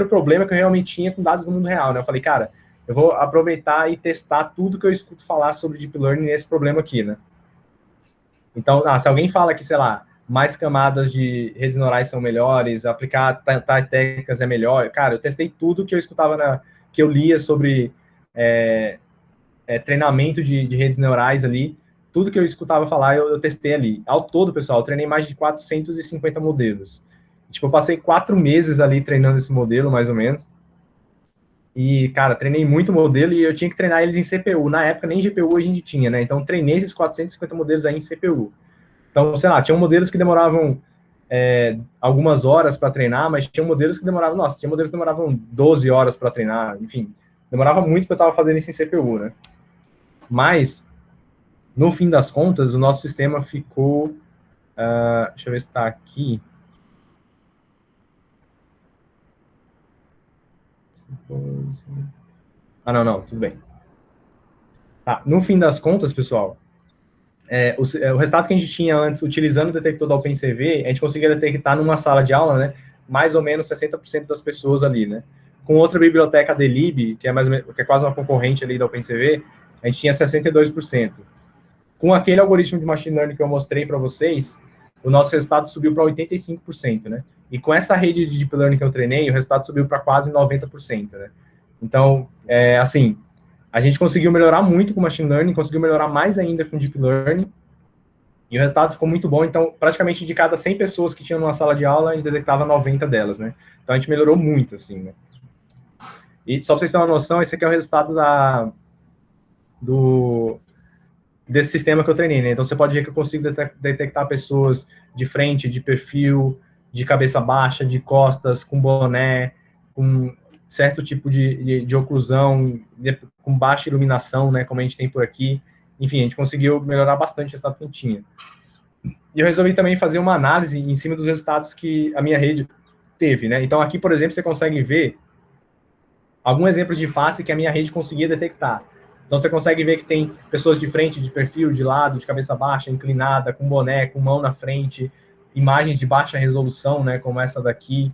problema que eu realmente tinha com dados do mundo real, né? Eu falei, cara, eu vou aproveitar e testar tudo que eu escuto falar sobre Deep Learning nesse problema aqui, né? Então, se alguém fala que, sei lá, mais camadas de redes neurais são melhores, aplicar tais técnicas é melhor. Cara, eu testei tudo que eu escutava, que eu lia sobre treinamento de redes neurais ali, tudo que eu escutava falar, eu testei ali. Ao todo, pessoal, eu treinei mais de 450 modelos. Tipo, eu passei 4 meses ali treinando esse modelo, mais ou menos. E, cara, treinei muito modelo e eu tinha que treinar eles em CPU. Na época, nem GPU a gente tinha, né? Então, treinei esses 450 modelos aí em CPU. Então, sei lá, tinham modelos que demoravam algumas horas para treinar, mas tinha modelos que demoravam, tinha modelos que demoravam 12 horas para treinar, enfim, demorava muito que eu estava fazendo isso em CPU, né? Mas, no fim das contas, o nosso sistema ficou, deixa eu ver se está aqui. Não, tudo bem. No fim das contas, pessoal, o resultado que a gente tinha antes, utilizando o detector da OpenCV, a gente conseguia detectar numa sala de aula, né, mais ou menos 60% das pessoas ali, né. Com outra biblioteca, a Delib, que é quase uma concorrente ali da OpenCV, a gente tinha 62%. Com aquele algoritmo de machine learning que eu mostrei para vocês, o nosso resultado subiu para 85%, né. E com essa rede de deep learning que eu treinei, o resultado subiu para quase 90%, né. Então, assim, a gente conseguiu melhorar muito com Machine Learning, conseguiu melhorar mais ainda com Deep Learning, e o resultado ficou muito bom. Então, praticamente de cada 100 pessoas que tinham numa sala de aula, a gente detectava 90 delas, né? Então, a gente melhorou muito, assim, né? E só para vocês terem uma noção, esse aqui é o resultado desse sistema que eu treinei, né? Então, você pode ver que eu consigo detectar pessoas de frente, de perfil, de cabeça baixa, de costas, com boné, com certo tipo de oclusão, com baixa iluminação, né? Como a gente tem por aqui. Enfim, a gente conseguiu melhorar bastante o resultado que a gente tinha. E eu resolvi também fazer uma análise em cima dos resultados que a minha rede teve, né? Então, aqui, por exemplo, você consegue ver alguns exemplos de face que a minha rede conseguia detectar. Então, você consegue ver que tem pessoas de frente, de perfil, de lado, de cabeça baixa, inclinada, com boné, com mão na frente, imagens de baixa resolução, né, como essa daqui.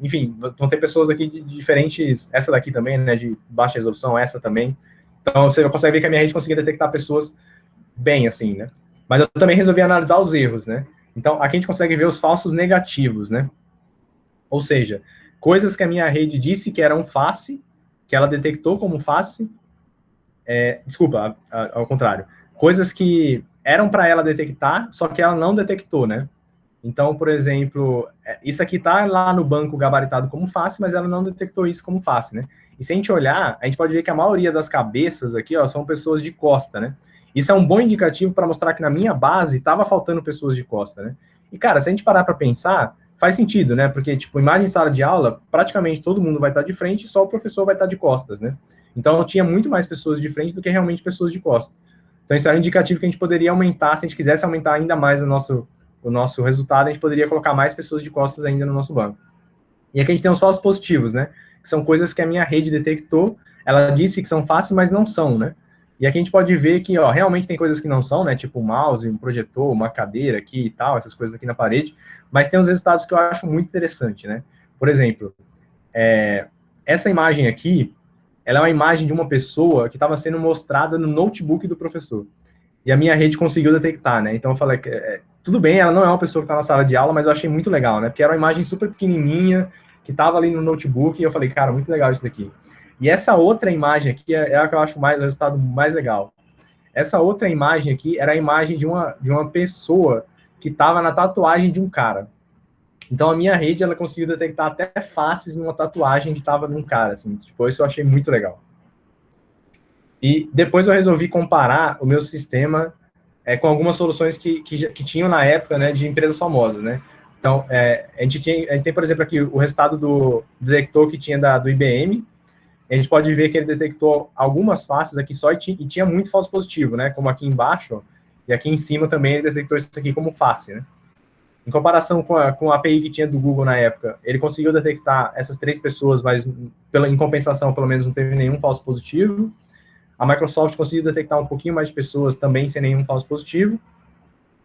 Enfim, vão ter pessoas aqui de diferentes... Essa daqui também, né, de baixa resolução, essa também. Então, você consegue ver que a minha rede conseguia detectar pessoas bem, assim, né? Mas eu também resolvi analisar os erros, né? Então, aqui a gente consegue ver os falsos negativos, né? Ou seja, coisas que a minha rede disse que eram face, que ela detectou como face, desculpa, ao contrário, coisas que eram para ela detectar, só que ela não detectou, né? Então, por exemplo, isso aqui está lá no banco gabaritado como face, mas ela não detectou isso como face, né? E se a gente olhar, a gente pode ver que a maioria das cabeças aqui, ó, são pessoas de costa, né? Isso é um bom indicativo para mostrar que na minha base estava faltando pessoas de costa, né? E, cara, se a gente parar para pensar, faz sentido, né? Porque, tipo, imagem em sala de aula, praticamente todo mundo vai estar de frente, só o professor vai estar de costas, né? Então, tinha muito mais pessoas de frente do que realmente pessoas de costas. Então, isso é um indicativo que a gente poderia aumentar, se a gente quisesse aumentar ainda mais o nosso resultado, a gente poderia colocar mais pessoas de costas ainda no nosso banco. E aqui a gente tem os falsos positivos, né? Que são coisas que a minha rede detectou, ela disse que são fáceis, mas não são, né? E aqui a gente pode ver que, ó, realmente tem coisas que não são, né? Tipo um mouse, um projetor, uma cadeira aqui e tal, essas coisas aqui na parede, mas tem uns resultados que eu acho muito interessante, né? Por exemplo, essa imagem aqui, ela é uma imagem de uma pessoa que estava sendo mostrada no notebook do professor. E a minha rede conseguiu detectar, né? Então eu falei, tudo bem, ela não é uma pessoa que está na sala de aula, mas eu achei muito legal, né? Porque era uma imagem super pequenininha, que estava ali no notebook, e eu falei, cara, muito legal isso daqui. E essa outra imagem aqui é a que eu acho o resultado mais legal. Essa outra imagem aqui era a imagem de uma pessoa que estava na tatuagem de um cara. Então a minha rede, ela conseguiu detectar até faces numa tatuagem que estava num cara, assim. Tipo, isso eu achei muito legal. E depois eu resolvi comparar o meu sistema com algumas soluções que tinham na época, né, de empresas famosas, né? Então, a gente tem, por exemplo, aqui o resultado do detector que tinha do IBM. A gente pode ver que ele detectou algumas faces aqui só e tinha muito falso positivo, né? Como aqui embaixo, ó, e aqui em cima também ele detectou isso aqui como face, né? Em comparação com a API que tinha do Google na época, ele conseguiu detectar essas 3 pessoas, mas em compensação, pelo menos, não teve nenhum falso positivo. A Microsoft conseguiu detectar um pouquinho mais de pessoas também sem nenhum falso positivo.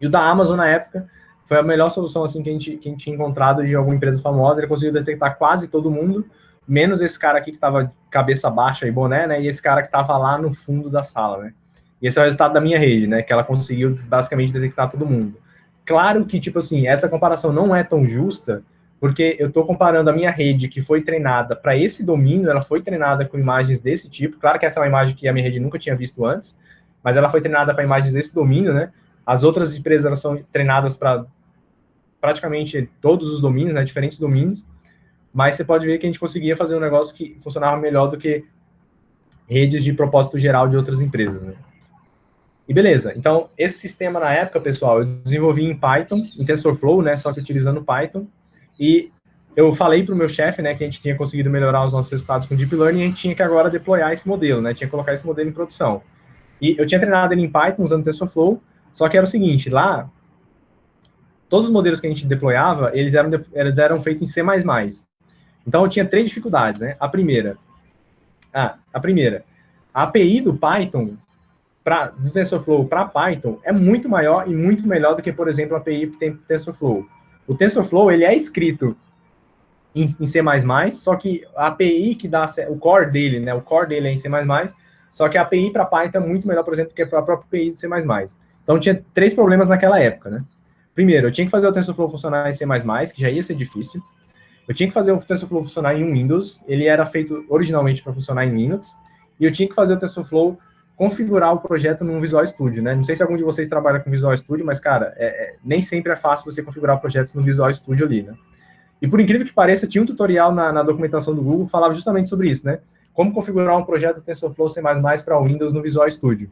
E o da Amazon, na época, foi a melhor solução assim, que a gente tinha encontrado de alguma empresa famosa. Ele conseguiu detectar quase todo mundo, menos esse cara aqui que estava cabeça baixa e boné, né? E esse cara que estava lá no fundo da sala, né? E esse é o resultado da minha rede, né? Que ela conseguiu basicamente detectar todo mundo. Claro que, tipo assim, essa comparação não é tão justa, porque eu estou comparando a minha rede, que foi treinada para esse domínio, ela foi treinada com imagens desse tipo. Claro que essa é uma imagem que a minha rede nunca tinha visto antes, mas ela foi treinada para imagens desse domínio, né? As outras empresas, elas são treinadas para praticamente todos os domínios, né? Diferentes domínios. Mas você pode ver que a gente conseguia fazer um negócio que funcionava melhor do que redes de propósito geral de outras empresas, né? E beleza, então, esse sistema na época, pessoal, eu desenvolvi em Python, em TensorFlow, né, só que utilizando Python, e eu falei para o meu chefe, né, que a gente tinha conseguido melhorar os nossos resultados com Deep Learning, e a gente tinha que agora deployar esse modelo, né, tinha que colocar esse modelo em produção. E eu tinha treinado ele em Python, usando TensorFlow, só que era o seguinte, lá, todos os modelos que a gente deployava, eles eram feitos em C++. Então, eu tinha 3 dificuldades, né, a primeira, a API do Python, do TensorFlow para Python é muito maior e muito melhor do que, por exemplo, a API que tem TensorFlow. O TensorFlow, ele é escrito em C++, só que a API que dá o core dele, né, o core dele é em C++, só que a API para Python é muito melhor, por exemplo, do que a própria API do C++. Então, tinha 3 problemas naquela época, né? Primeiro, eu tinha que fazer o TensorFlow funcionar em C++, que já ia ser difícil. Eu tinha que fazer o TensorFlow funcionar em um Windows, ele era feito originalmente para funcionar em Linux, e eu tinha que fazer o TensorFlow configurar o projeto no Visual Studio, né? Não sei se algum de vocês trabalha com Visual Studio, mas, cara, nem sempre é fácil você configurar projetos no Visual Studio ali, né? E por incrível que pareça, tinha um tutorial na documentação do Google que falava justamente sobre isso, né? Como configurar um projeto TensorFlow C++ para Windows no Visual Studio.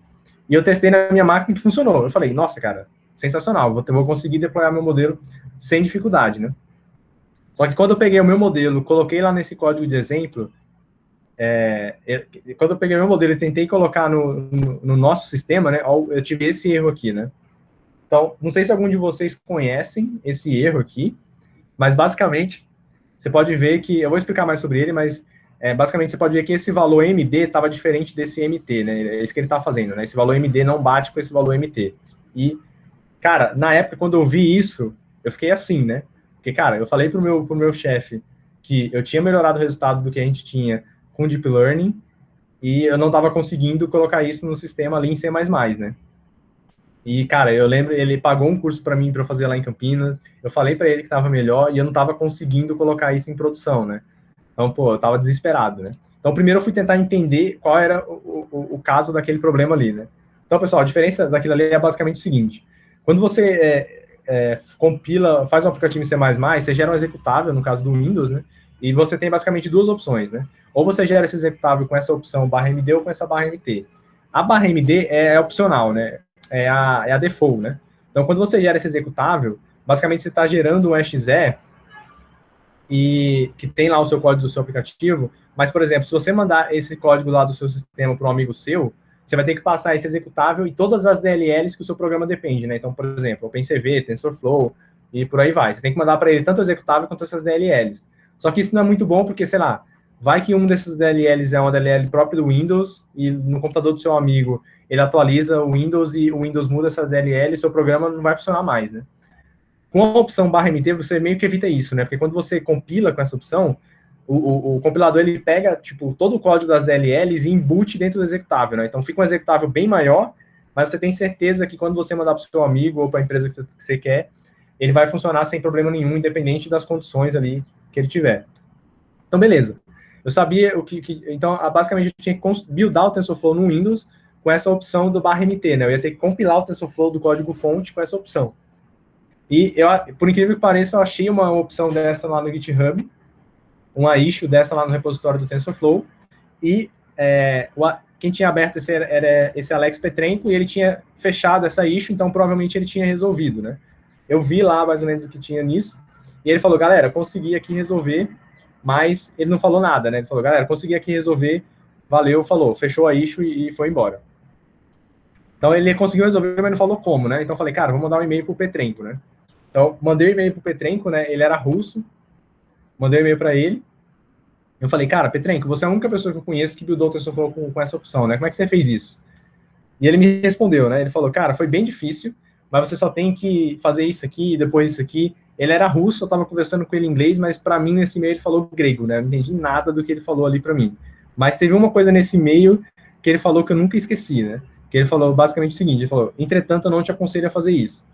E eu testei na minha máquina que funcionou. Eu falei, nossa, cara, sensacional, vou conseguir deployar meu modelo sem dificuldade, né? Só que quando eu peguei o meu modelo, coloquei lá nesse código de exemplo, quando eu peguei o meu modelo e tentei colocar no nosso sistema, né, eu tive esse erro aqui, né? Então, não sei se algum de vocês conhecem esse erro aqui, mas basicamente, você pode ver que, eu vou explicar mais sobre ele, mas basicamente você pode ver que esse valor MD estava diferente desse MT, né? É isso que ele está fazendo, né? Esse valor MD não bate com esse valor MT. E, cara, na época, quando eu vi isso, eu fiquei assim, né? Porque, cara, eu falei pro meu chefe que eu tinha melhorado o resultado do que a gente tinha com Deep Learning e eu não estava conseguindo colocar isso no sistema ali em C++, né? E, cara, eu lembro, ele pagou um curso para mim para eu fazer lá em Campinas, eu falei para ele que estava melhor e eu não estava conseguindo colocar isso em produção, né? Então, pô, eu estava desesperado, né? Então, primeiro eu fui tentar entender qual era o caso daquele problema ali, né? Então, pessoal, a diferença daquilo ali é basicamente o seguinte. Quando você compila, faz um aplicativo em C++, você gera um executável, no caso do Windows, né? E você tem basicamente duas opções, né? Ou você gera esse executável com essa opção /MD ou com essa /MT. A /MD é opcional, né? É a default, né? Então, quando você gera esse executável, basicamente você está gerando um exe e que tem lá o seu código do seu aplicativo, mas, por exemplo, se você mandar esse código lá do seu sistema para um amigo seu, você vai ter que passar esse executável e todas as DLLs que o seu programa depende, né? Então, por exemplo, OpenCV, TensorFlow e por aí vai. Você tem que mandar para ele tanto o executável quanto essas DLLs. Só que isso não é muito bom porque, sei lá, vai que um desses DLLs é uma DLL própria do Windows e no computador do seu amigo ele atualiza o Windows e o Windows muda essa DLL e seu programa não vai funcionar mais, né? Com a opção /MT, você meio que evita isso, né? Porque quando você compila com essa opção, o compilador, ele pega, tipo, todo o código das DLLs e embute dentro do executável, né? Então, fica um executável bem maior, mas você tem certeza que quando você mandar para o seu amigo ou para a empresa que você quer, ele vai funcionar sem problema nenhum, independente das condições ali que ele tiver. Então, beleza. Eu sabia o que então, basicamente, eu tinha que buildar o TensorFlow no Windows com essa opção do /MT, né? Eu ia ter que compilar o TensorFlow do código-fonte com essa opção. E, por incrível que pareça, eu achei uma opção dessa lá no GitHub, uma issue dessa lá no repositório do TensorFlow, e quem tinha aberto era esse Alex Petrenko, e ele tinha fechado essa issue, então provavelmente ele tinha resolvido, né? Eu vi lá mais ou menos o que tinha nisso, e ele falou, galera, consegui aqui resolver, mas ele não falou nada, né? Ele falou, galera, consegui aqui resolver, valeu, falou, fechou a issue e foi embora. Então ele conseguiu resolver, mas não falou como, né? Então eu falei, cara, vou mandar um e-mail pro Petrenko, né? Então mandei um e-mail pro Petrenko, né? Ele era russo, mandei um e-mail para ele. Eu falei, cara, Petrenko, você é a única pessoa que eu conheço que buildou o TensorFlow com essa opção, né? Como é que você fez isso? E ele me respondeu, né? Ele falou, cara, foi bem difícil, mas você só tem que fazer isso aqui e depois isso aqui. Ele era russo, eu estava conversando com ele em inglês, mas para mim nesse e-mail ele falou grego, né? Eu não entendi nada do que ele falou ali para mim. Mas teve uma coisa nesse e-mail que ele falou que eu nunca esqueci, né? Que ele falou basicamente o seguinte, ele falou, entretanto, eu não te aconselho a fazer isso.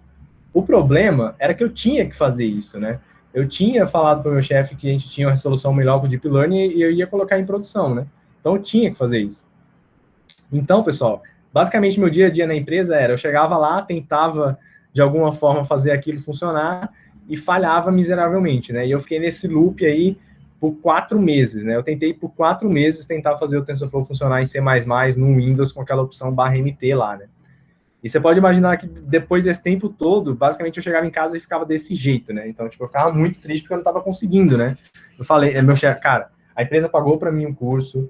O problema era que eu tinha que fazer isso, né? Eu tinha falado para o meu chefe que a gente tinha uma resolução melhor com o Deep Learning e eu ia colocar em produção, né? Então eu tinha que fazer isso. Então, pessoal, basicamente meu dia a dia na empresa era, eu chegava lá, tentava de alguma forma fazer aquilo funcionar e falhava miseravelmente, né? E eu fiquei nesse loop aí por 4 meses, né? Eu tentei por 4 meses tentar fazer o TensorFlow funcionar em C++ no Windows com aquela opção /MT lá, né? E você pode imaginar que depois desse tempo todo, basicamente eu chegava em casa e ficava desse jeito, né? Então, tipo, eu ficava muito triste porque eu não estava conseguindo, né? Eu falei, meu chefe, cara, a empresa pagou para mim um curso,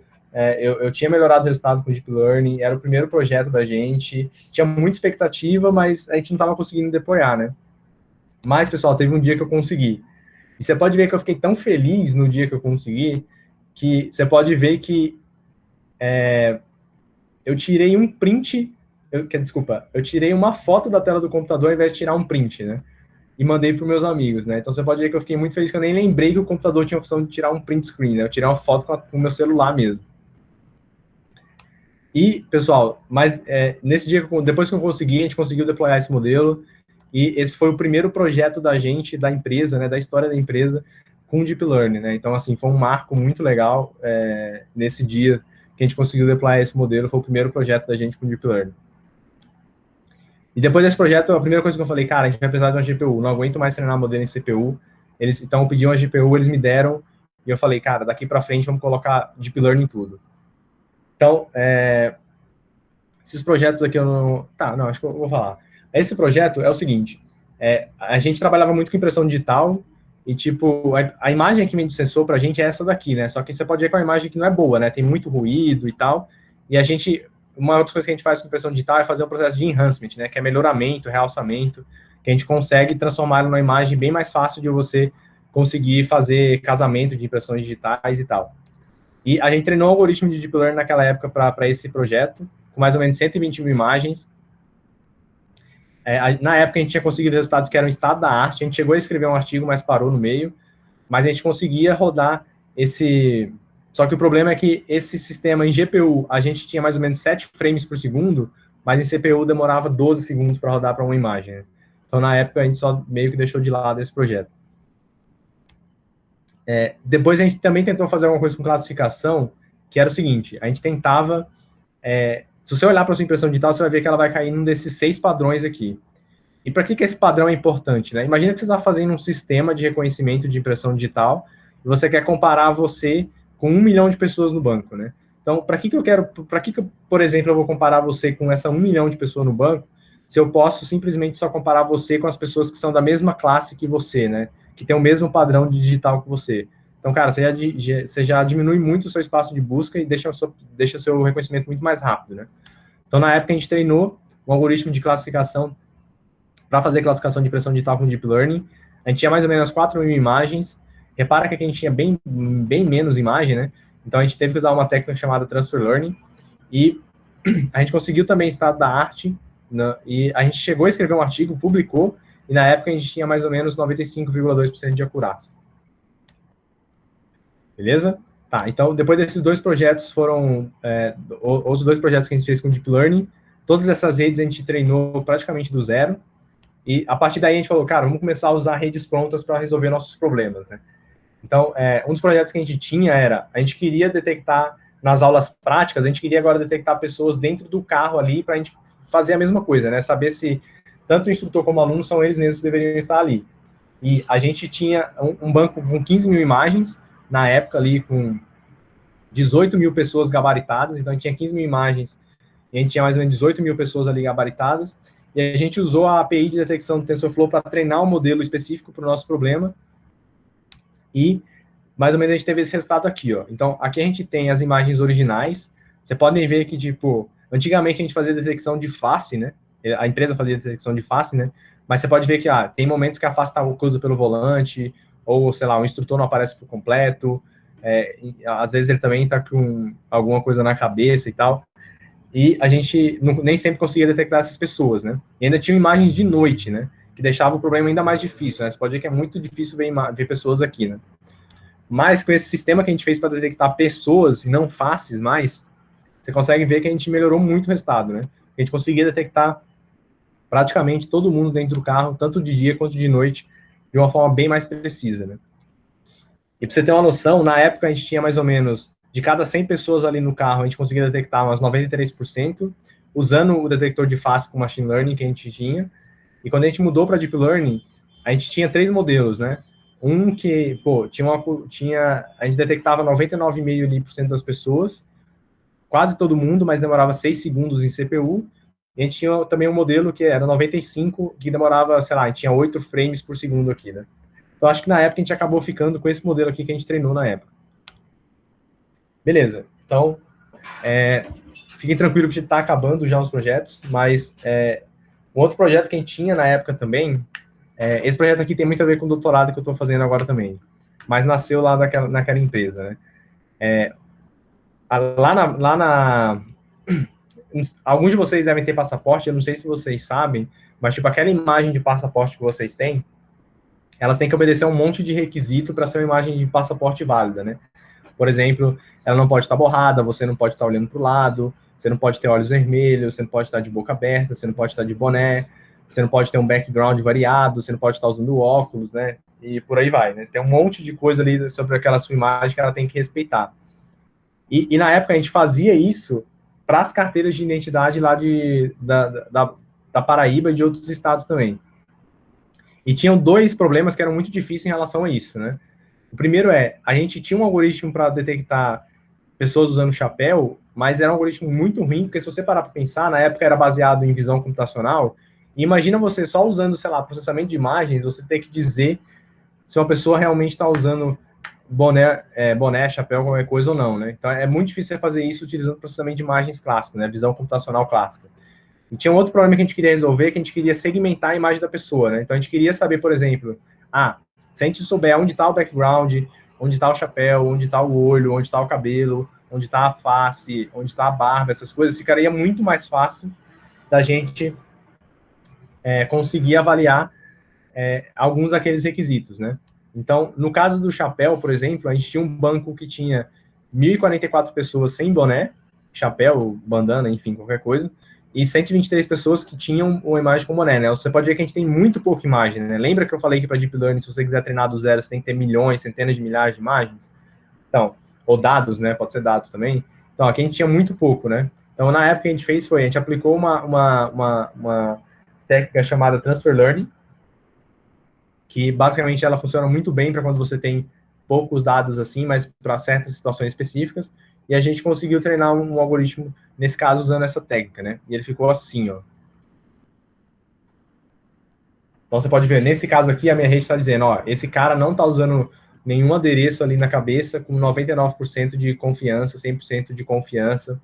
eu tinha melhorado o resultado com o Deep Learning, era o primeiro projeto da gente, tinha muita expectativa, mas a gente não estava conseguindo deployar, né? Mas, pessoal, teve um dia que eu consegui. E você pode ver que eu fiquei tão feliz no dia que eu consegui, que você pode ver que eu tirei um print... Eu tirei uma foto da tela do computador ao invés de tirar um print, né? E mandei para os meus amigos, né? Então você pode ver que eu fiquei muito feliz que eu nem lembrei que o computador tinha a opção de tirar um print screen, né? Eu tirei uma foto com o meu celular mesmo. E, pessoal, mas nesse dia, depois que eu consegui, a gente conseguiu deployar esse modelo, e esse foi o primeiro projeto da gente, da empresa, né? Da história da empresa, com Deep Learning, né? Então, assim, foi um marco muito legal nesse dia que a gente conseguiu deployar esse modelo, foi o primeiro projeto da gente com Deep Learning. E depois desse projeto, a primeira coisa que eu falei, cara, a gente vai precisar de uma GPU, não aguento mais treinar modelo em CPU, então pediam uma GPU, eles me deram, e eu falei, cara, daqui para frente vamos colocar Deep Learning em tudo. Então, esses projetos aqui eu não... Tá, não, acho que eu vou falar. Esse projeto é o seguinte, a gente trabalhava muito com impressão digital, e tipo, a imagem que vem do sensor pra gente é essa daqui, né? Só que você pode ver que é uma imagem que não é boa, né? Tem muito ruído e tal, e a gente... Uma outra coisa que a gente faz com impressão digital é fazer um processo de enhancement, né? Que é melhoramento, realçamento, que a gente consegue transformar numa imagem bem mais fácil de você conseguir fazer casamento de impressões digitais e tal. E a gente treinou um algoritmo de Deep Learning naquela época para esse projeto, com mais ou menos 120 mil imagens. Na época a gente tinha conseguido resultados que eram estado da arte, a gente chegou a escrever um artigo, mas parou no meio, mas a gente conseguia rodar esse... Só que o problema é que esse sistema em GPU, a gente tinha mais ou menos 7 frames por segundo, mas em CPU demorava 12 segundos para rodar para uma imagem, né? Então, na época, a gente só meio que deixou de lado esse projeto. Depois, a gente também tentou fazer alguma coisa com classificação, que era o seguinte, a gente tentava... se você olhar para a sua impressão digital, você vai ver que ela vai cair num desses 6 padrões aqui. E para que esse padrão é importante, né? Imagina que você está fazendo um sistema de reconhecimento de impressão digital e você quer comparar você com 1 milhão de pessoas no banco, né? Então, para que, por exemplo, eu vou comparar você com essa 1 milhão de pessoas no banco, se eu posso simplesmente só comparar você com as pessoas que são da mesma classe que você, né? Que tem o mesmo padrão de digital que você. Então, cara, você já diminui muito o seu espaço de busca e deixa o seu reconhecimento muito mais rápido, né? Então, na época, a gente treinou um algoritmo de classificação para fazer classificação de impressão digital com Deep Learning. A gente tinha mais ou menos 4 mil imagens. Repara que aqui a gente tinha bem menos imagem, né? Então, a gente teve que usar uma técnica chamada Transfer Learning. E a gente conseguiu também estado da arte, né? E a gente chegou a escrever um artigo, publicou, e na época a gente tinha mais ou menos 95,2% de acurácia. Beleza? Tá, então, depois desses 2 projetos foram... os 2 projetos que a gente fez com Deep Learning, todas essas redes a gente treinou praticamente do zero. E a partir daí a gente falou, cara, vamos começar a usar redes prontas para resolver nossos problemas, né? Então, um dos projetos que a gente tinha era, a gente queria detectar, nas aulas práticas, a gente queria agora detectar pessoas dentro do carro ali para a gente fazer a mesma coisa, né? Saber se tanto o instrutor como o aluno são eles mesmos que deveriam estar ali. E a gente tinha um banco com 15 mil imagens, na época ali com 18 mil pessoas gabaritadas, então a gente tinha 15 mil imagens, e a gente tinha mais ou menos 18 mil pessoas ali gabaritadas, e a gente usou a API de detecção do TensorFlow para treinar um modelo específico para o nosso problema, e mais ou menos a gente teve esse resultado aqui, ó. Então, aqui a gente tem as imagens originais. Você podem ver que, tipo, antigamente a gente fazia detecção de face, né? A empresa fazia detecção de face, né? Mas você pode ver que, tem momentos que a face está oculta pelo volante, ou, sei lá, o instrutor não aparece por completo, às vezes ele também está com alguma coisa na cabeça e tal. E a gente nem sempre conseguia detectar essas pessoas, né? E ainda tinha imagens de noite, né? Que deixava o problema ainda mais difícil, né? Você pode ver que é muito difícil ver pessoas aqui, né? Mas com esse sistema que a gente fez para detectar pessoas e não faces mais, você consegue ver que a gente melhorou muito o resultado, né? A gente conseguia detectar praticamente todo mundo dentro do carro, tanto de dia quanto de noite, de uma forma bem mais precisa, né? E para você ter uma noção, na época a gente tinha mais ou menos, de cada 100 pessoas ali no carro, a gente conseguia detectar umas 93%, usando o detector de face com machine learning que a gente tinha. E quando a gente mudou para Deep Learning, a gente tinha 3 modelos, né? Um que, a gente detectava 99,5% das pessoas, quase todo mundo, mas demorava 6 segundos em CPU. E a gente tinha também um modelo que era 95, que demorava, sei lá, a gente tinha 8 frames por segundo aqui, né? Então, acho que na época a gente acabou ficando com esse modelo aqui que a gente treinou na época. Beleza. Então, fiquem tranquilos que a gente está acabando já os projetos, mas um outro projeto que a gente tinha na época também, esse projeto aqui tem muito a ver com o doutorado que eu estou fazendo agora também, mas nasceu lá naquela empresa, né? Alguns de vocês devem ter passaporte, eu não sei se vocês sabem, mas tipo aquela imagem de passaporte que vocês têm, elas têm que obedecer a um monte de requisito para ser uma imagem de passaporte válida, né? Por exemplo, ela não pode estar borrada, você não pode estar olhando para o lado, você não pode ter olhos vermelhos, você não pode estar de boca aberta, você não pode estar de boné, você não pode ter um background variado, você não pode estar usando óculos, né? e por aí vai, né? Tem um monte de coisa ali sobre aquela sua imagem que ela tem que respeitar. E na época a gente fazia isso para as carteiras de identidade lá da Paraíba e de outros estados também. E tinham dois problemas que eram muito difíceis em relação a isso, né? O primeiro a gente tinha um algoritmo para detectar pessoas usando chapéu, mas era um algoritmo muito ruim, porque se você parar para pensar, na época era baseado em visão computacional, e imagina você só usando, sei lá, processamento de imagens, você ter que dizer se uma pessoa realmente está usando boné, chapéu, qualquer coisa ou não, né? Então é muito difícil você fazer isso utilizando processamento de imagens clássico, né? Visão computacional clássica. E tinha um outro problema que a gente queria resolver, que a gente queria segmentar a imagem da pessoa, né? Então a gente queria saber, por exemplo, se a gente souber onde está o background, onde está o chapéu, onde está o olho, onde está o cabelo, onde está a face, onde está a barba, essas coisas, ficaria muito mais fácil da gente conseguir avaliar alguns daqueles requisitos, né? Então, no caso do chapéu, por exemplo, a gente tinha um banco que tinha 1.044 pessoas sem boné, chapéu, bandana, enfim, qualquer coisa, e 123 pessoas que tinham uma imagem com boné, né? Você pode ver que a gente tem muito pouca imagem, né? Lembra que eu falei que para Deep Learning, se você quiser treinar do zero, você tem que ter milhões, centenas de milhares de imagens? Então, ou dados, né? Pode ser dados também. Então, aqui a gente tinha muito pouco, né? Então, na época que a gente fez a gente aplicou uma técnica chamada Transfer Learning, que basicamente ela funciona muito bem para quando você tem poucos dados assim, mas para certas situações específicas, e a gente conseguiu treinar um algoritmo, nesse caso, usando essa técnica, né? E ele ficou assim, ó. Então você pode ver, nesse caso aqui, a minha rede está dizendo, ó, esse cara não está usando nenhum adereço ali na cabeça, com 99% de confiança, 100% de confiança.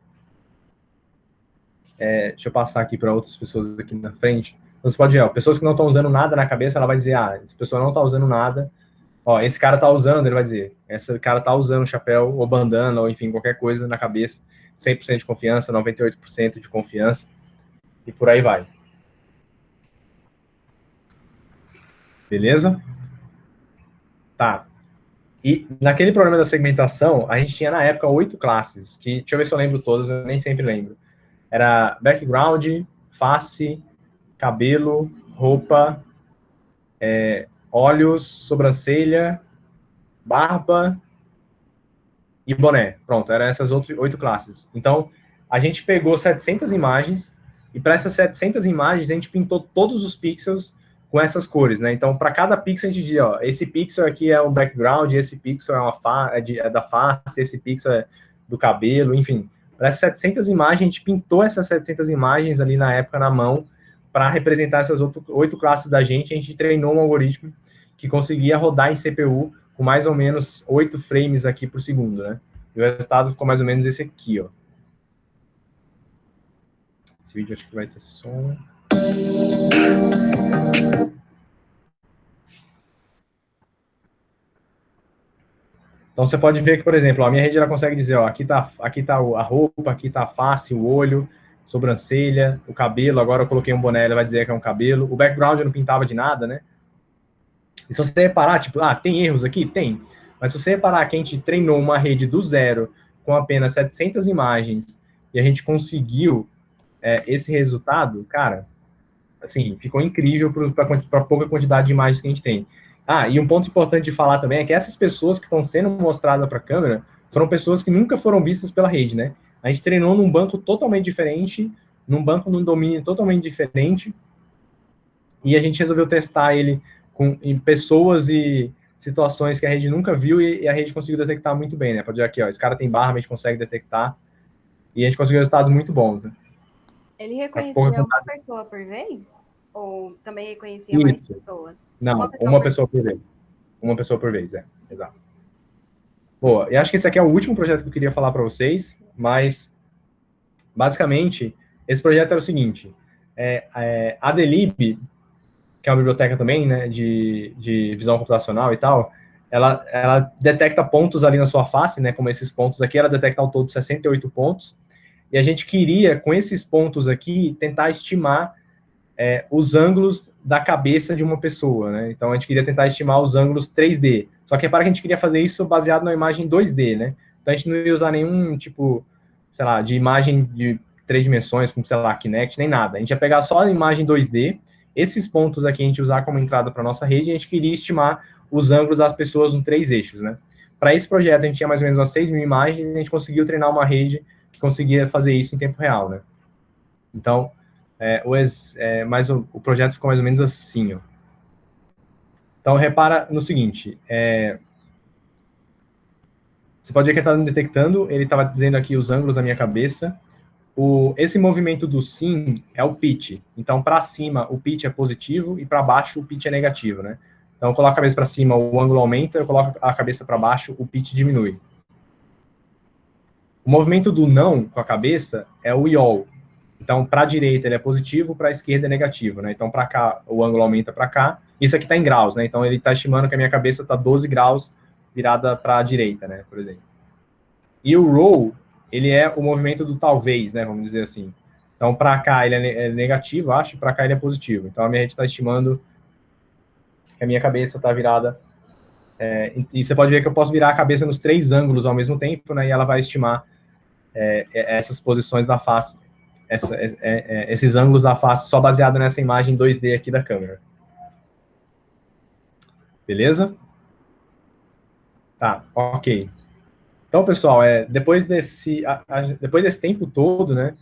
Deixa eu passar aqui para outras pessoas aqui na frente. Então, você pode ver, ó, pessoas que não estão usando nada na cabeça, ela vai dizer, essa pessoa não está usando nada. Ó, esse cara está usando, ele vai dizer, esse cara está usando chapéu ou bandana, ou enfim, qualquer coisa na cabeça. 100% de confiança, 98% de confiança, e por aí vai. Beleza? Tá. E naquele programa da segmentação, a gente tinha na época 8 classes, que, deixa eu ver se eu lembro todas, eu nem sempre lembro. Era background, face, cabelo, roupa, olhos, sobrancelha, barba e boné. Pronto, eram essas 8 classes. Então, a gente pegou 700 imagens, e para essas 700 imagens, a gente pintou todos os pixels com essas cores, né? Então, para cada pixel, a gente dizia, ó, esse pixel aqui é um background, esse pixel é da face, esse pixel é do cabelo, enfim. Para essas 700 imagens, a gente pintou essas 700 imagens ali na época na mão, para representar essas 8 classes da gente. A gente treinou um algoritmo que conseguia rodar em CPU com mais ou menos 8 frames aqui por segundo, né? E o resultado ficou mais ou menos esse aqui, ó. Esse vídeo acho que vai ter som. Então, você pode ver que, por exemplo, a minha rede ela consegue dizer, ó, aqui tá a roupa, aqui tá a face, o olho, sobrancelha, o cabelo. Agora eu coloquei um boné, ele vai dizer que é um cabelo. O background eu não pintava de nada, né? E se você reparar, tipo, tem erros aqui? Tem. Mas se você reparar que a gente treinou uma rede do zero com apenas 700 imagens e a gente conseguiu esse resultado, cara, assim, ficou incrível para pouca quantidade de imagens que a gente tem. E um ponto importante de falar também é que essas pessoas que estão sendo mostradas para a câmera foram pessoas que nunca foram vistas pela rede, né? A gente treinou num banco totalmente diferente, num domínio totalmente diferente, e a gente resolveu testar ele em pessoas e situações que a rede nunca viu, e a rede conseguiu detectar muito bem, né? Pode ver aqui, ó, esse cara tem barba, a gente consegue detectar, e a gente conseguiu resultados muito bons, né? Ele reconhecia uma pessoa por vez? Ou também reconhecia mais pessoas? Não, uma pessoa por vez. Uma pessoa por vez, exato. Boa, eu acho que esse aqui é o último projeto que eu queria falar para vocês, mas, basicamente, esse projeto era o seguinte, a Delib, que é uma biblioteca também, né, de visão computacional e tal, ela detecta pontos ali na sua face, né, como esses pontos aqui, ela detecta ao todo 68 pontos, e a gente queria, com esses pontos aqui, tentar estimar os ângulos da cabeça de uma pessoa, né? Então, a gente queria tentar estimar os ângulos 3D. Só que, para que a gente queria fazer isso baseado na imagem 2D, né? Então, a gente não ia usar nenhum tipo, sei lá, de imagem de 3 dimensões, como, sei lá, Kinect, nem nada. A gente ia pegar só a imagem 2D esses pontos aqui a gente usar como entrada para nossa rede, a gente queria estimar os ângulos das pessoas em 3 eixos, né? Para esse projeto, a gente tinha mais ou menos umas 6 mil imagens, e a gente conseguiu treinar uma rede que conseguia fazer isso em tempo real, né? Então, o projeto ficou mais ou menos assim, ó. Então, repara no seguinte, você pode ver que ele está detectando, ele estava dizendo aqui os ângulos da minha cabeça. Esse movimento do sim é o pitch. Então, para cima, o pitch é positivo, e para baixo, o pitch é negativo, né? Então, eu coloco a cabeça para cima, o ângulo aumenta, eu coloco a cabeça para baixo, o pitch diminui. O movimento do não com a cabeça é o yaw. Então, para a direita ele é positivo, para a esquerda é negativo, né? Então, para cá, o ângulo aumenta para cá. Isso aqui está em graus, né? Então, ele está estimando que a minha cabeça está 12 graus virada para a direita, né? Por exemplo. E o roll, ele é o movimento do talvez, né? Vamos dizer assim. Então, para cá ele é negativo, acho, para cá ele é positivo. Então, a minha rede está estimando que a minha cabeça está virada... e você pode ver que eu posso virar a cabeça nos 3 ângulos ao mesmo tempo, né? E ela vai estimar essas posições da face, esses ângulos da face, só baseado nessa imagem 2D aqui da câmera. Beleza? Tá, ok. Então, pessoal, depois desse tempo todo, né,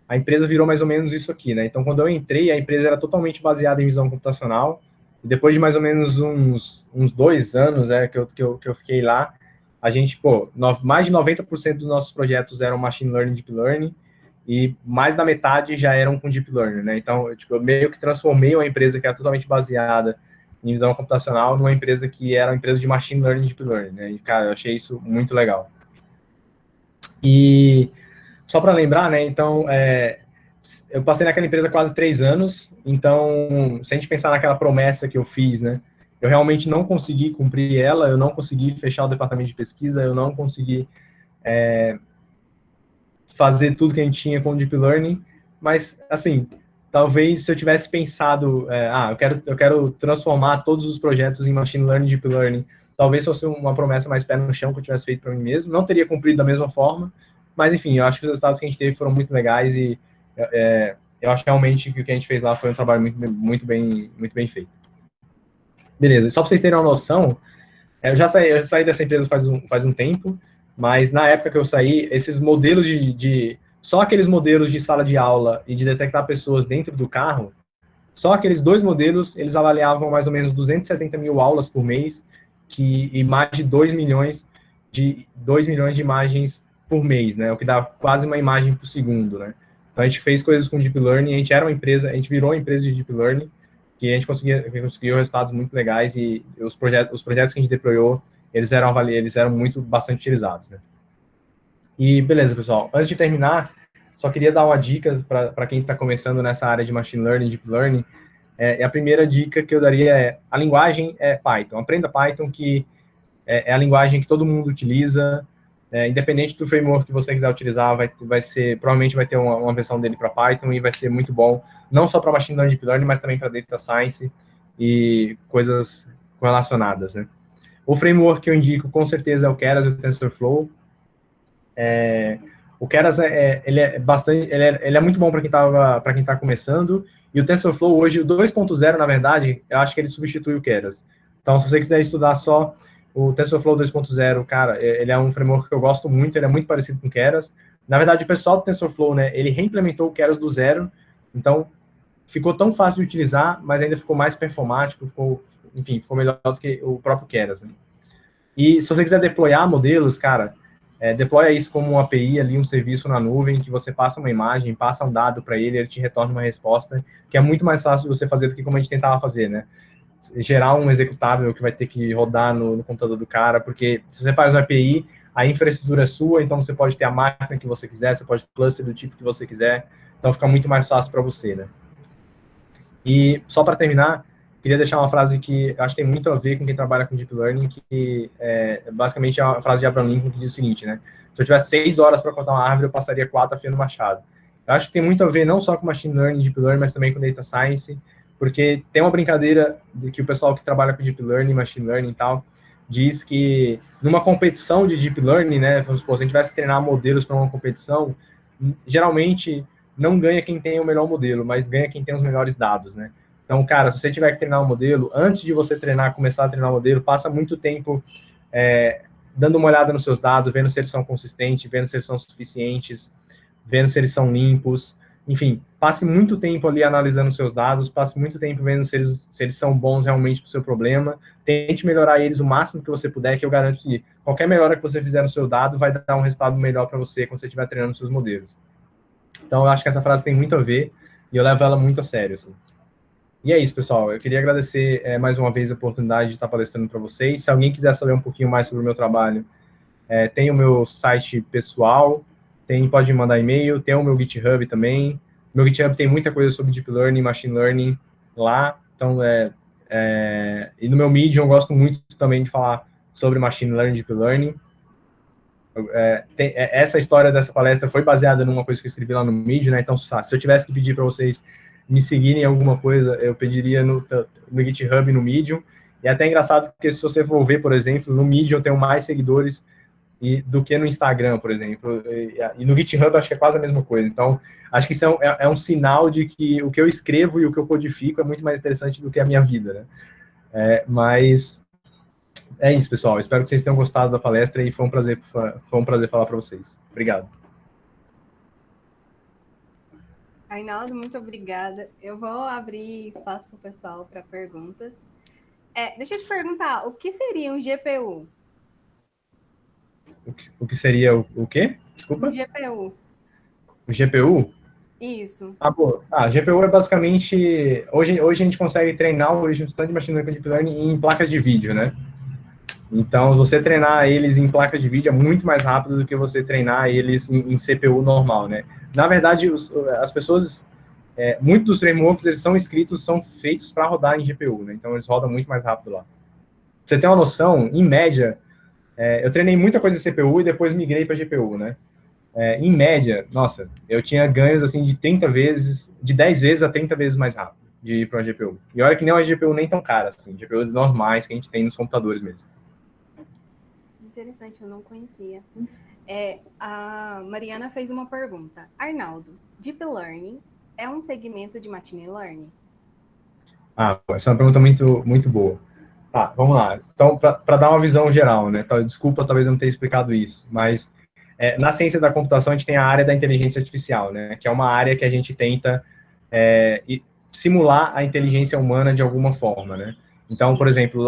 a empresa virou mais ou menos isso aqui, né? Então, quando eu entrei, a empresa era totalmente baseada em visão computacional, e depois de mais ou menos uns 2 anos, que eu fiquei lá, a gente, mais de 90% dos nossos projetos eram machine learning, deep learning, e mais da metade já eram com deep learning, né? Então, eu meio que transformei uma empresa que era totalmente baseada em visão computacional numa empresa que era uma empresa de machine learning e deep learning, né? E, cara, eu achei isso muito legal. E só para lembrar, né? Então, eu passei naquela empresa quase 3 anos, então, se a gente pensar naquela promessa que eu fiz, né? Eu realmente não consegui cumprir ela, eu não consegui fechar o departamento de pesquisa, eu não consegui fazer tudo que a gente tinha com o Deep Learning, mas, assim, talvez se eu tivesse pensado, eu quero transformar todos os projetos em Machine Learning e Deep Learning, talvez fosse uma promessa mais pé no chão que eu tivesse feito para mim mesmo, não teria cumprido da mesma forma, mas, enfim, eu acho que os resultados que a gente teve foram muito legais e eu acho realmente que o que a gente fez lá foi um trabalho muito bem feito. Beleza, só para vocês terem uma noção, eu já saí dessa empresa faz um tempo, mas na época que eu saí, esses modelos só aqueles modelos de sala de aula e de detectar pessoas dentro do carro, só aqueles 2 modelos, eles avaliavam mais ou menos 270 mil aulas por mês, e mais de 2 milhões de imagens por mês, né? O que dá quase uma imagem por segundo, né? Então a gente fez coisas com Deep Learning, a gente virou uma empresa de Deep Learning, que a gente conseguiu resultados muito legais, e os projetos que a gente deployou, eles eram bastante utilizados, né? E beleza, pessoal. Antes de terminar, só queria dar uma dica para quem está começando nessa área de Machine Learning, Deep Learning. A primeira dica que eu daria a linguagem é Python. Aprenda Python, que é a linguagem que todo mundo utiliza. Independente do framework que você quiser utilizar, provavelmente vai ter uma versão dele para Python, e vai ser muito bom, não só para Machine Learning, Deep Learning, mas também para Data Science e coisas relacionadas, né? O framework que eu indico, com certeza, é o Keras e o TensorFlow. O Keras, ele é muito bom para quem está começando, e o TensorFlow hoje, o 2.0, na verdade, eu acho que ele substitui o Keras. Então, se você quiser estudar só o TensorFlow 2.0, cara, ele é um framework que eu gosto muito, ele é muito parecido com o Keras. Na verdade, o pessoal do TensorFlow, né, ele reimplementou o Keras do zero, então ficou tão fácil de utilizar, mas ainda ficou mais performático, ficou melhor do que o próprio Keras, né? E se você quiser deployar modelos, cara, deploya isso como uma API ali, um serviço na nuvem, que você passa uma imagem, passa um dado para ele te retorna uma resposta, que é muito mais fácil de você fazer do que como a gente tentava fazer, né? Gerar um executável que vai ter que rodar no computador do cara, porque se você faz uma API, a infraestrutura é sua, então você pode ter a máquina que você quiser, você pode ter cluster do tipo que você quiser, então fica muito mais fácil para você, né? E só para terminar, queria deixar uma frase que acho que tem muito a ver com quem trabalha com Deep Learning, que basicamente é uma frase de Abraham Lincoln que diz o seguinte, né? Se eu tivesse 6 horas para cortar uma árvore, eu passaria 4 afiando o machado. Eu acho que tem muito a ver não só com Machine Learning, Deep Learning, mas também com Data Science, porque tem uma brincadeira de que o pessoal que trabalha com Deep Learning, Machine Learning e tal, diz que numa competição de Deep Learning, né, vamos supor, se a gente tivesse que treinar modelos para uma competição, geralmente não ganha quem tem o melhor modelo, mas ganha quem tem os melhores dados, né? Então, cara, se você tiver que treinar um modelo, antes de você treinar, começar a treinar o modelo, passa muito tempo dando uma olhada nos seus dados, vendo se eles são consistentes, vendo se eles são suficientes, vendo se eles são limpos. Enfim, passe muito tempo ali analisando os seus dados, passe muito tempo vendo se eles são bons realmente para o seu problema. Tente melhorar eles o máximo que você puder, que eu garanto que qualquer melhora que você fizer no seu dado vai dar um resultado melhor para você quando você estiver treinando os seus modelos. Então, eu acho que essa frase tem muito a ver e eu levo ela muito a sério, assim. E é isso, pessoal. Eu queria agradecer mais uma vez a oportunidade de estar palestrando para vocês. Se alguém quiser saber um pouquinho mais sobre o meu trabalho, tem o meu site pessoal, pode me mandar e-mail, tem o meu GitHub também. Meu GitHub tem muita coisa sobre Deep Learning, Machine Learning lá. Então, e no meu Medium eu gosto muito também de falar sobre Machine Learning, Deep Learning. Essa história dessa palestra foi baseada numa coisa que eu escrevi lá no Medium, né? Então, se eu tivesse que pedir para vocês me seguirem em alguma coisa, eu pediria no GitHub, no Medium. E é até engraçado, porque se você for ver, por exemplo, no Medium eu tenho mais seguidores do que no Instagram, por exemplo. E no GitHub acho que é quase a mesma coisa. Então, acho que isso é um sinal de que o que eu escrevo e o que eu codifico é muito mais interessante do que a minha vida, né? Mas é isso, pessoal. Espero que vocês tenham gostado da palestra e foi um prazer falar para vocês. Obrigado. Arnaldo, muito obrigada. Eu vou abrir espaço para o pessoal para perguntas. Deixa eu te perguntar, o que seria um GPU? O que seria o quê? Desculpa? Um GPU. O GPU? Isso. GPU é basicamente... Hoje a gente consegue treinar o algoritmo tanto de machine learning quanto de deep learning em placas de vídeo, né? Então, você treinar eles em placas de vídeo é muito mais rápido do que você treinar eles em CPU normal, né? Na verdade, as pessoas... muitos dos frameworks, eles são feitos para rodar em GPU, né? Então, eles rodam muito mais rápido lá. Pra você ter uma noção, em média, eu treinei muita coisa em CPU e depois migrei para GPU, né? Em média, nossa, eu tinha ganhos, assim, de 30 vezes, de 10 vezes a 30 vezes mais rápido de ir para uma GPU. E olha que nem uma GPU nem tão cara, assim, GPUs normais que a gente tem nos computadores mesmo. Interessante, eu não conhecia. A Mariana fez uma pergunta. Arnaldo, Deep Learning é um segmento de Machine Learning? Essa é uma pergunta muito, muito boa. Vamos lá. Então, para dar uma visão geral, né? Desculpa, talvez eu não tenha explicado isso, mas na ciência da computação a gente tem a área da inteligência artificial, né? Que é uma área que a gente tenta simular a inteligência humana de alguma forma, né? Então, por exemplo,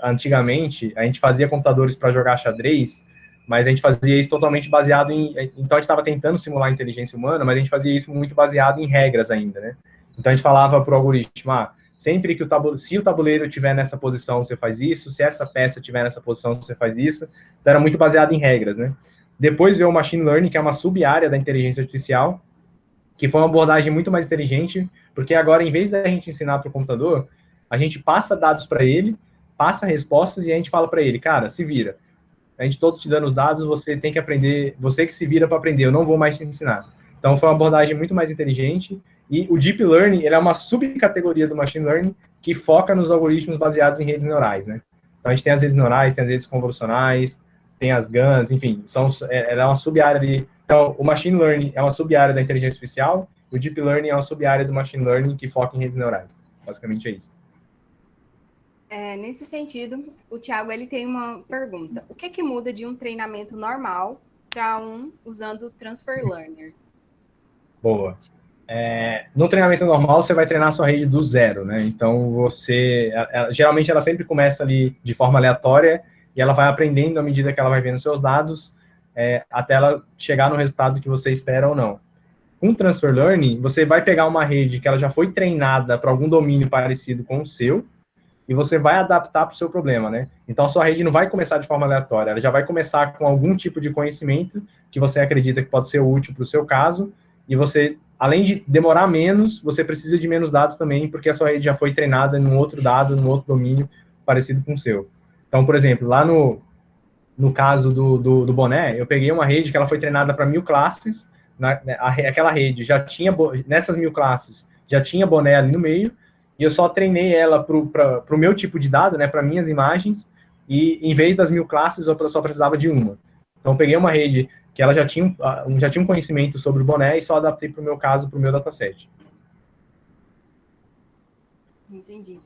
antigamente, a gente fazia computadores para jogar xadrez, mas a gente fazia isso totalmente baseado em... Então, a gente estava tentando simular a inteligência humana, mas a gente fazia isso muito baseado em regras ainda, né? Então, a gente falava para o algoritmo, sempre que se o tabuleiro estiver nessa posição, você faz isso, se essa peça estiver nessa posição, você faz isso. Então, era muito baseado em regras, né? Depois veio o Machine Learning, que é uma sub-área da inteligência artificial, que foi uma abordagem muito mais inteligente, porque agora, em vez da gente ensinar para o computador, a gente passa dados para ele, passa respostas e a gente fala para ele, cara, se vira. A gente todo te dando os dados, você tem que aprender, você que se vira para aprender, eu não vou mais te ensinar. Então, foi uma abordagem muito mais inteligente, e o Deep Learning, ele é uma subcategoria do Machine Learning que foca nos algoritmos baseados em redes neurais, né? Então, a gente tem as redes neurais, tem as redes convolucionais, tem as GANs, enfim, ela é uma sub-área ali. Então, o Machine Learning é uma sub-área da inteligência artificial, o Deep Learning é uma sub-área do Machine Learning que foca em redes neurais. Basicamente é isso. Nesse sentido, o Thiago ele tem uma pergunta. O que é que muda de um treinamento normal para usando o Transfer Learner? Boa. No treinamento normal, você vai treinar a sua rede do zero, né? Então, geralmente ela sempre começa ali de forma aleatória e ela vai aprendendo à medida que ela vai vendo seus dados, até ela chegar no resultado que você espera ou não. Com Transfer Learning, você vai pegar uma rede que ela já foi treinada para algum domínio parecido com o seu, e você vai adaptar para o seu problema, né? Então, a sua rede não vai começar de forma aleatória, ela já vai começar com algum tipo de conhecimento que você acredita que pode ser útil para o seu caso, e você, além de demorar menos, você precisa de menos dados também, porque a sua rede já foi treinada num outro domínio parecido com o seu. Então, por exemplo, lá no caso do boné, eu peguei uma rede que ela foi treinada para 1000 classes, aquela rede já tinha, nessas 1000 classes, já tinha boné ali no meio, e eu só treinei ela para o meu tipo de dado, né, para minhas imagens, e em vez das 1000 classes, eu só precisava de uma. Então, eu peguei uma rede que ela já tinha um conhecimento sobre o boné e só adaptei para o meu caso, para o meu dataset. Entendi.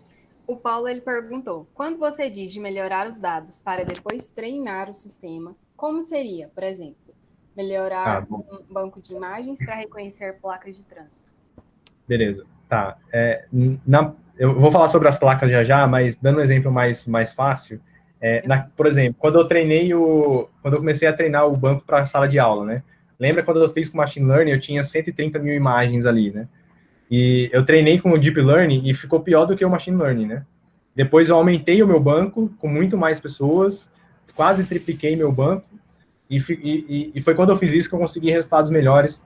O Paulo ele perguntou: quando você diz de melhorar os dados para depois treinar o sistema, como seria, por exemplo, Ah, melhorar bom, um banco de imagens para reconhecer placas de trânsito? beleza. Tá. Eu vou falar sobre as placas já já, mas dando um exemplo mais fácil, por exemplo, quando eu comecei a treinar o banco para a sala de aula, né? Lembra quando eu fiz com Machine Learning, eu tinha 130 mil imagens ali, né? E eu treinei com o Deep Learning e ficou pior do que o Machine Learning, né? Depois eu aumentei o meu banco com muito mais pessoas, quase tripliquei meu banco, e foi quando eu fiz isso que eu consegui resultados melhores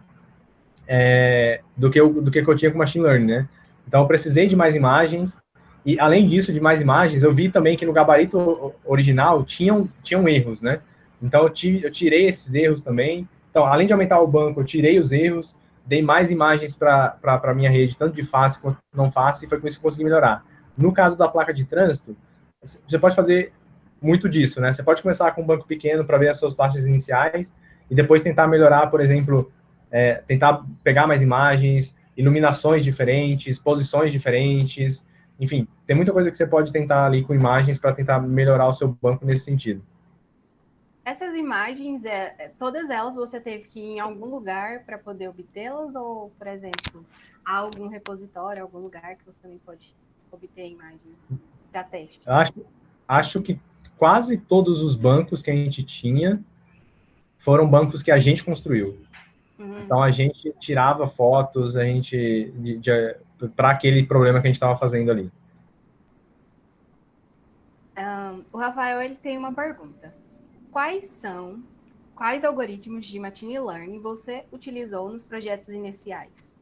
do que eu tinha com Machine Learning, né? Então eu precisei de mais imagens, e além disso, de mais imagens, eu vi também que no gabarito original tinham erros, né? Então eu tirei esses erros também. Então, além de aumentar o banco, eu tirei os erros, dei mais imagens para a minha rede, tanto de fácil quanto não fácil, e foi com isso que eu consegui melhorar. No caso da placa de trânsito, você pode fazer muito disso, né? Você pode começar com um banco pequeno para ver as suas taxas iniciais, e depois tentar melhorar, por exemplo, tentar pegar mais imagens, iluminações diferentes, posições diferentes, enfim, tem muita coisa que você pode tentar ali com imagens para tentar melhorar o seu banco nesse sentido. Essas imagens, todas elas você teve que ir em algum lugar para poder obtê-las? Ou, por exemplo, há algum repositório, algum lugar que você também pode obter imagens para teste? Acho que quase todos os bancos que a gente tinha foram bancos que a gente construiu. Então a gente tirava fotos, a gente para aquele problema que a gente estava fazendo ali. O Rafael ele tem uma pergunta. Quais algoritmos de machine learning você utilizou nos projetos iniciais?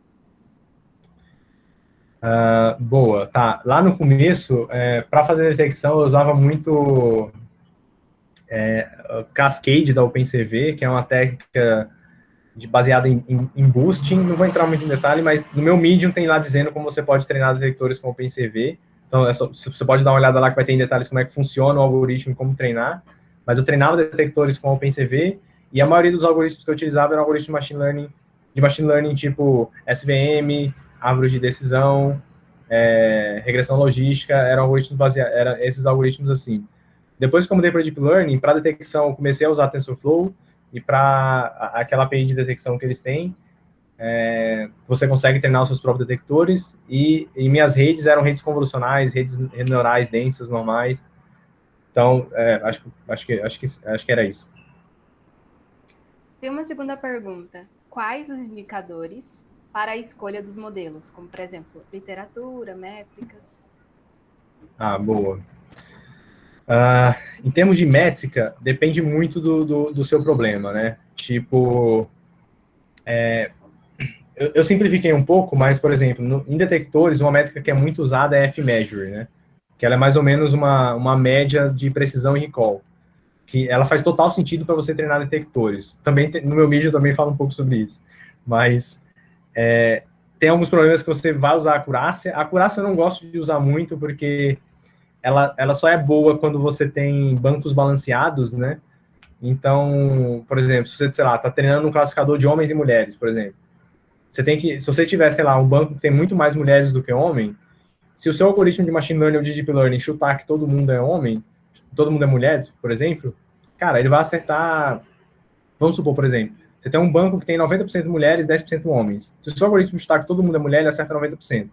Boa, tá. Lá no começo, para fazer detecção, eu usava muito Cascade da OpenCV, que é uma técnica baseada em boosting. Não vou entrar muito em detalhe, mas no meu Medium tem lá dizendo como você pode treinar detectores com OpenCV. Então, você pode dar uma olhada lá que vai ter em detalhes como é que funciona o algoritmo e como treinar. Mas eu treinava detectores com OpenCV e a maioria dos algoritmos que eu utilizava eram algoritmos de machine learning tipo SVM, árvore de decisão, regressão logística, eram esses algoritmos assim. Depois que eu mudei para Deep Learning, para detecção, eu comecei a usar TensorFlow, e para aquela API de detecção que eles têm, você consegue treinar os seus próprios detectores, e minhas redes eram redes convolucionais, redes neurais densas, normais. Então, acho que era isso. Tem uma segunda pergunta. Quais os indicadores para a escolha dos modelos, como, por exemplo, literatura, métricas? Boa. Em termos de métrica, depende muito do seu problema, né? Tipo, eu simplifiquei um pouco, mas, por exemplo, em detectores, uma métrica que é muito usada é F-measure, né? Que ela é mais ou menos uma média de precisão e recall. Que ela faz total sentido para você treinar detectores. Também no meu vídeo eu também falo um pouco sobre isso. Mas tem alguns problemas que você vai usar a acurácia. A acurácia eu não gosto de usar muito, porque ela só é boa quando você tem bancos balanceados, né? Então, por exemplo, se você, sei lá, está treinando um classificador de homens e mulheres, por exemplo, se você tiver, sei lá, um banco que tem muito mais mulheres do que homem, se o seu algoritmo de machine learning ou de deep learning chutar que todo mundo é homem, todo mundo é mulher, por exemplo, cara, ele vai acertar. Vamos supor, por exemplo, você tem um banco que tem 90% mulheres e 10% homens. Se o seu algoritmo chutar que todo mundo é mulher, ele acerta 90%.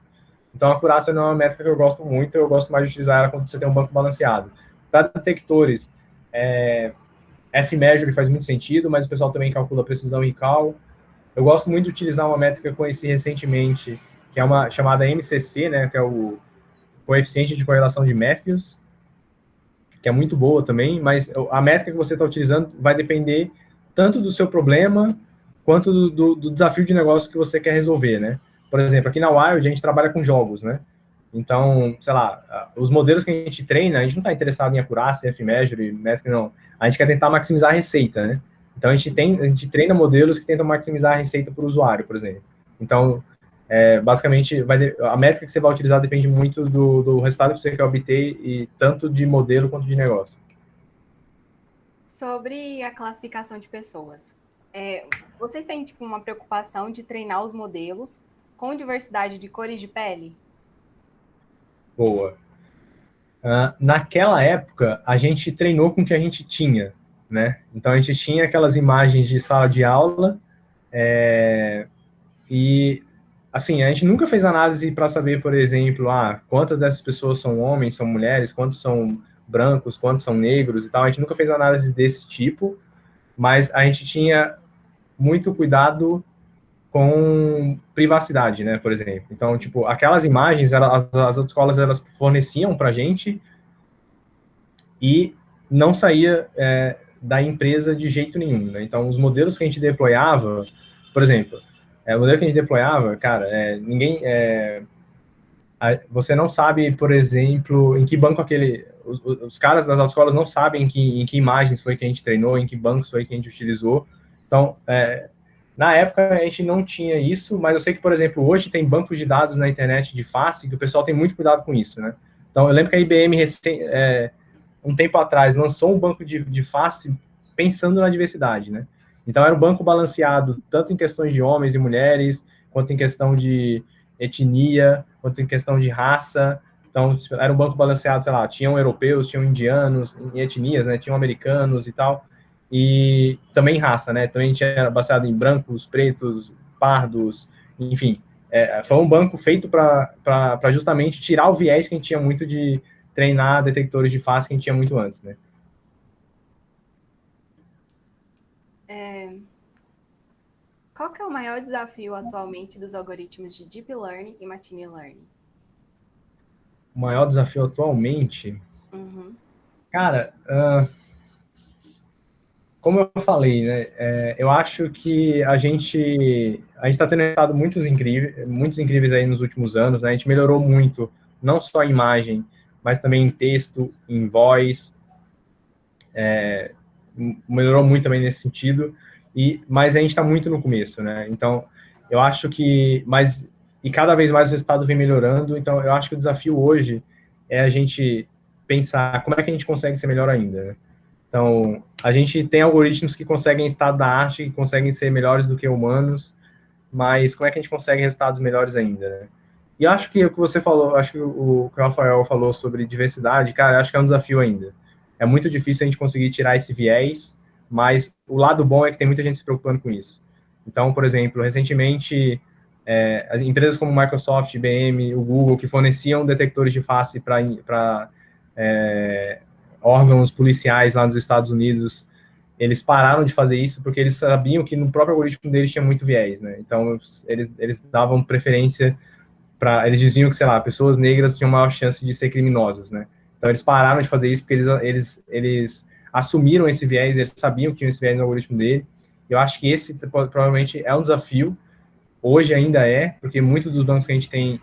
Então, a acurácia não é uma métrica que eu gosto muito, eu gosto mais de utilizar ela quando você tem um banco balanceado. Para detectores, F-measure faz muito sentido, mas o pessoal também calcula precisão e cal. Eu gosto muito de utilizar uma métrica que eu conheci recentemente, que é uma chamada MCC, né, que é o coeficiente de correlação de Matthews, que é muito boa também, mas a métrica que você está utilizando vai depender tanto do seu problema quanto do desafio de negócio que você quer resolver, né? Por exemplo, aqui na Wild a gente trabalha com jogos, né? Então, sei lá, os modelos que a gente treina, a gente não está interessado em acurácia, F-measure, métrica, não. A gente quer tentar maximizar a receita, né? Então, a gente treina modelos que tentam maximizar a receita para o usuário, por exemplo. Então, basicamente, a métrica que você vai utilizar depende muito do resultado que você quer obter, e tanto de modelo quanto de negócio. Sobre a classificação de pessoas, vocês têm tipo, uma preocupação de treinar os modelos com diversidade de cores de pele? Boa. Naquela época, a gente treinou com o que a gente tinha, né? Então, a gente tinha aquelas imagens de sala de aula, e, assim, a gente nunca fez análise para saber, por exemplo, quantas dessas pessoas são homens, são mulheres, quantos são brancos, quantos são negros e tal. A gente nunca fez análise desse tipo, mas a gente tinha muito cuidado com privacidade, né, por exemplo. Então, tipo, aquelas imagens, as escolas, elas forneciam para a gente e não saía da empresa de jeito nenhum, né? Então, os modelos que a gente deployava, por exemplo, o modelo que a gente deployava, cara, você não sabe, por exemplo, em que banco os caras das autoescolas não sabem em que imagens foi que a gente treinou, em que bancos foi que a gente utilizou. Então, na época a gente não tinha isso, mas eu sei que, por exemplo, hoje tem bancos de dados na internet de face que o pessoal tem muito cuidado com isso, né? Então, eu lembro que a IBM, um tempo atrás, lançou um banco de face pensando na diversidade, né? Então, era um banco balanceado, tanto em questões de homens e mulheres, quanto em questão de etnia, quanto em questão de raça. Então, era um banco balanceado, sei lá, tinham europeus, tinham indianos, em etnias, né? Tinham americanos e tal. E também raça, né? Também tinha baseado em brancos, pretos, pardos, enfim. Foi um banco feito para justamente tirar o viés que a gente tinha muito de treinar detectores de face que a gente tinha muito antes, né? Qual que é o maior desafio atualmente dos algoritmos de Deep Learning e Machine Learning? O maior desafio atualmente? Cara, como eu falei, né, eu acho que a gente está tendo resultados muito incríveis aí nos últimos anos, né? A gente melhorou muito, não só em imagem, mas também em texto, em voz, melhorou muito também nesse sentido, mas a gente está muito no começo, né? Então, eu acho que, e cada vez mais o resultado vem melhorando, então eu acho que o desafio hoje é a gente pensar como é que a gente consegue ser melhor ainda, né? Então, a gente tem algoritmos que conseguem estado da arte, que conseguem ser melhores do que humanos, mas como é que a gente consegue resultados melhores ainda, né? E eu acho que o que você falou, acho que o que o Rafael falou sobre diversidade, cara, acho que é um desafio ainda. É muito difícil a gente conseguir tirar esse viés, mas o lado bom é que tem muita gente se preocupando com isso. Então, por exemplo, recentemente, as empresas como Microsoft, IBM, o Google, que forneciam detectores de face para órgãos policiais lá nos Estados Unidos, eles pararam de fazer isso porque eles sabiam que no próprio algoritmo deles tinha muito viés, né? Então, eles davam preferência eles diziam que, sei lá, pessoas negras tinham maior chance de ser criminosos, né? Então, eles pararam de fazer isso porque eles assumiram esse viés, eles sabiam que tinha esse viés no algoritmo dele. Eu acho que esse provavelmente é um desafio, hoje ainda porque muitos dos bancos que a gente tem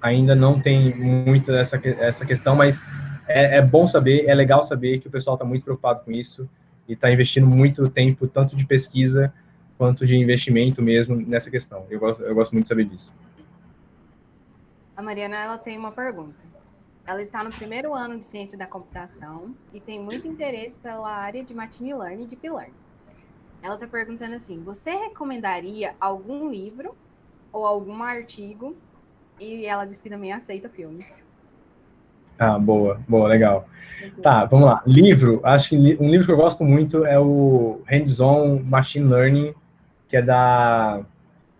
ainda não tem muito essa questão, mas é bom saber, é legal saber que o pessoal está muito preocupado com isso e está investindo muito tempo, tanto de pesquisa quanto de investimento mesmo nessa questão. Eu gosto muito de saber disso. A Mariana, ela tem uma pergunta. Ela está no primeiro ano de Ciência da Computação e tem muito interesse pela área de Machine Learning e Deep Learning. Ela está perguntando assim, você recomendaria algum livro ou algum artigo? E ela disse que também aceita filmes. Boa, legal. Tá, vamos lá. Livro, acho que um livro que eu gosto muito é o Hands-on Machine Learning, que é da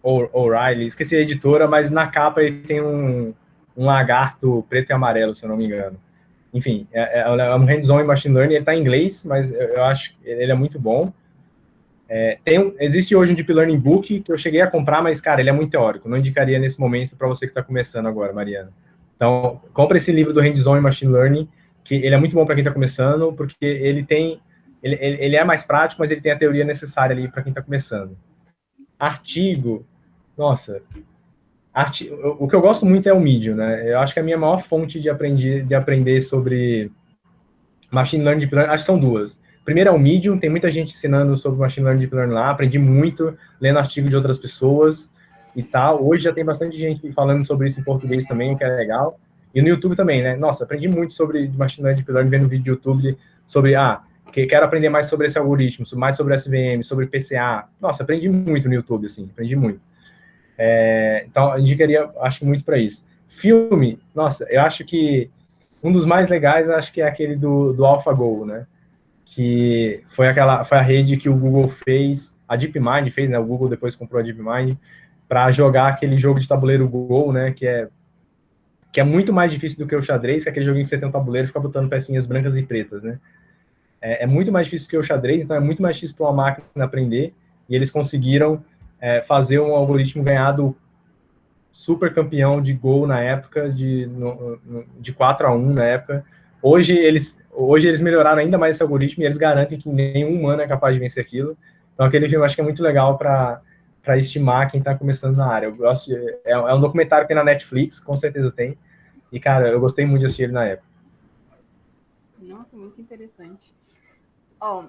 O'Reilly, esqueci a editora, mas na capa ele tem um lagarto preto e amarelo, se eu não me engano. Enfim, é um hands-on em machine learning, ele está em inglês, mas eu acho que ele é muito bom. Existe hoje um Deep Learning Book que eu cheguei a comprar, mas, cara, ele é muito teórico. Não indicaria nesse momento para você que está começando agora, Mariana. Então, compra esse livro do Hands-on em Machine Learning, que ele é muito bom para quem está começando, porque ele é mais prático, mas ele tem a teoria necessária ali para quem está começando. Artigo, nossa, o que eu gosto muito é o Medium, né? Eu acho que a minha maior fonte de aprender sobre Machine Learning e Deep Learning, acho que são duas. Primeiro é o Medium, tem muita gente ensinando sobre Machine Learning e Deep Learning lá, aprendi muito lendo artigos de outras pessoas e tal. Hoje já tem bastante gente falando sobre isso em português também, o que é legal. E no YouTube também, né? Nossa, aprendi muito sobre Machine Learning e Deep Learning vendo vídeo do YouTube sobre, quero aprender mais sobre esse algoritmo, mais sobre SVM, sobre PCA. Nossa, aprendi muito no YouTube, assim, aprendi muito. Então, eu indicaria, acho que muito para isso. Filme, nossa, eu acho que um dos mais legais, acho que é aquele do AlphaGo, né? Que foi a rede que o Google fez, a DeepMind fez, né? O Google depois comprou a DeepMind para jogar aquele jogo de tabuleiro Go, né? Que é muito mais difícil do que o xadrez, que é aquele joguinho que você tem um tabuleiro e fica botando pecinhas brancas e pretas, né? É muito mais difícil que o xadrez, então é muito mais difícil para uma máquina aprender, e eles conseguiram fazer um algoritmo ganhar do super campeão de Go na época, de 4-1 na época. Hoje eles melhoraram ainda mais esse algoritmo e eles garantem que nenhum humano é capaz de vencer aquilo. Então aquele filme eu acho que é muito legal para estimar quem está começando na área. Eu gosto é um documentário que tem na Netflix, com certeza tem. E, cara, eu gostei muito de assistir ele na época. Nossa, muito interessante. Ó,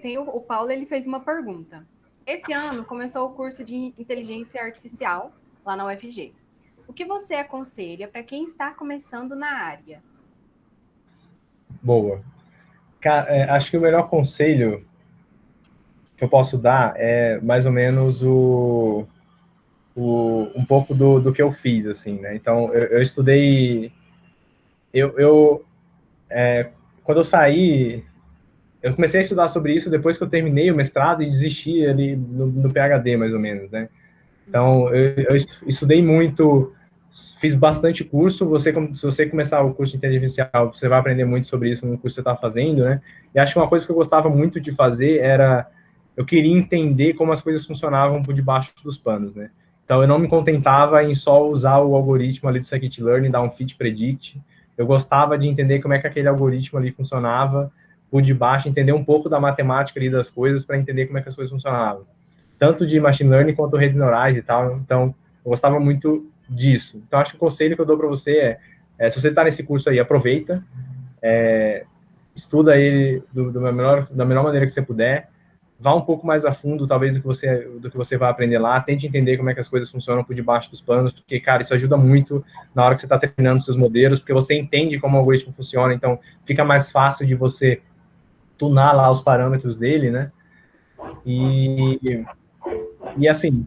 tem o Paulo, ele fez uma pergunta. Esse ano começou o curso de Inteligência Artificial lá na UFG. O que você aconselha para quem está começando na área? Boa. Cara, acho que o melhor conselho que eu posso dar é mais ou menos um pouco do que eu fiz, assim, né? Então, eu estudei... Quando eu saí, eu comecei a estudar sobre isso depois que eu terminei o mestrado e desisti ali no PhD, mais ou menos, né? Então, eu estudei muito, fiz bastante curso. Se você começar o curso de inteligência artificial, você vai aprender muito sobre isso no curso que você está fazendo, né? E acho que uma coisa que eu gostava muito de fazer era, eu queria entender como as coisas funcionavam por debaixo dos panos, né? Então, eu não me contentava em só usar o algoritmo ali do scikit-learn, dar um fit predict. Eu gostava de entender como é que aquele algoritmo ali funcionava por debaixo, entender um pouco da matemática ali das coisas para entender como é que as coisas funcionavam. Tanto de machine learning quanto redes neurais e tal. Então, eu gostava muito disso. Então, acho que o conselho que eu dou para você se você está nesse curso aí, aproveita, estuda ele da melhor maneira que você puder, vá um pouco mais a fundo, talvez, do que você vai aprender lá, tente entender como é que as coisas funcionam por debaixo dos panos, porque, cara, isso ajuda muito na hora que você está treinando seus modelos, porque você entende como o algoritmo funciona, então fica mais fácil de você tunar lá os parâmetros dele, né? E assim,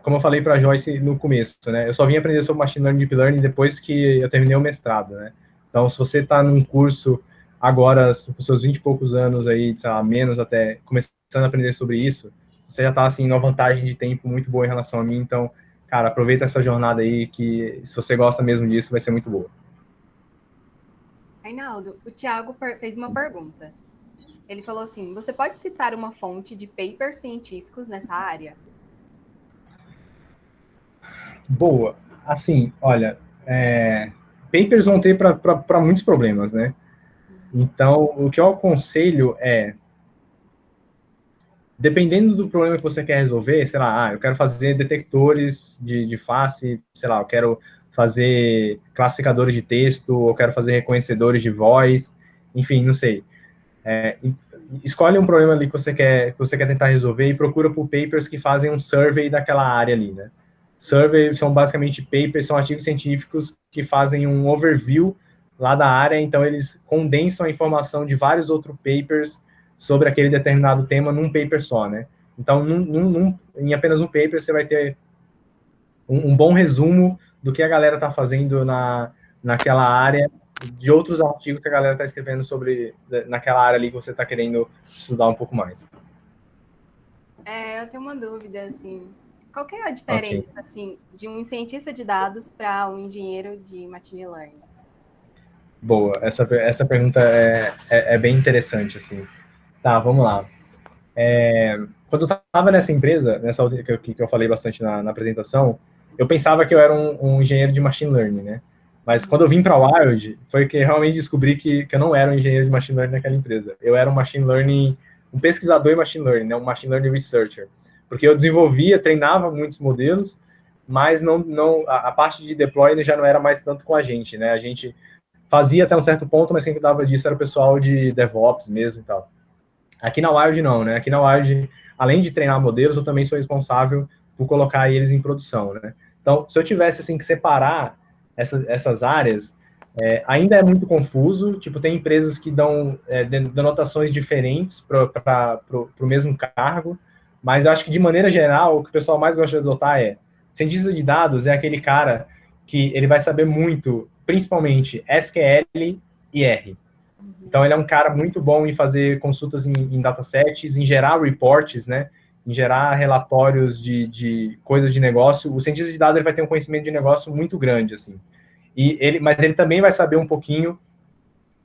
como eu falei para a Joyce no começo, né? Eu só vim aprender sobre machine learning e deep learning depois que eu terminei o mestrado, né? Então, se você está num curso agora, com seus 20 e poucos anos aí, sei lá, menos até, começando a aprender sobre isso, você já está, assim, numa vantagem de tempo muito boa em relação a mim. Então, cara, aproveita essa jornada aí, que se você gosta mesmo disso, vai ser muito boa. Reinaldo, o Thiago fez uma pergunta. Ele falou assim, você pode citar uma fonte de papers científicos nessa área? Boa. Assim, olha, papers vão ter para muitos problemas, né? Então, o que eu aconselho dependendo do problema que você quer resolver, sei lá, eu quero fazer detectores de face, sei lá, eu quero fazer classificadores de texto, ou quero fazer reconhecedores de voz, enfim, não sei. Escolhe um problema ali que você quer tentar resolver e procura por papers que fazem um survey daquela área ali, né? Survey são basicamente papers, são artigos científicos que fazem um overview lá da área, então eles condensam a informação de vários outros papers sobre aquele determinado tema num paper só, né? Então, em apenas um paper, você vai ter um bom resumo do que a galera está fazendo naquela área, de outros artigos que a galera está escrevendo sobre naquela área ali que você está querendo estudar um pouco mais. Eu tenho uma dúvida, assim, qual que é a diferença, assim, de um cientista de dados para um engenheiro de machine learning? Boa, essa pergunta é bem interessante, assim. Tá, vamos lá. Quando eu estava nessa empresa, nessa que eu falei bastante na apresentação, eu pensava que eu era um engenheiro de machine learning, né? Mas quando eu vim para a Wild, foi que realmente descobri que eu não era um engenheiro de machine learning naquela empresa. Eu era um pesquisador em machine learning, né? Um machine learning researcher. Porque eu treinava muitos modelos, mas a parte de deploy já não era mais tanto com a gente, né? A gente fazia até um certo ponto, mas quem cuidava disso era o pessoal de DevOps mesmo e tal. Aqui na Wild não, né? Aqui na Wild, além de treinar modelos, eu também sou responsável por colocar eles em produção, né? Então, se eu tivesse, assim, que separar essas áreas, ainda é muito confuso, tipo, tem empresas que dão denotações diferentes para o mesmo cargo, mas eu acho que, de maneira geral, o que o pessoal mais gosta de adotar cientista de dados é aquele cara que ele vai saber muito, principalmente SQL e R. Então, ele é um cara muito bom em fazer consultas em datasets, em gerar reports, né? Em gerar relatórios de coisas de negócio. O cientista de dados ele vai ter um conhecimento de negócio muito grande, assim. Mas ele também vai saber um pouquinho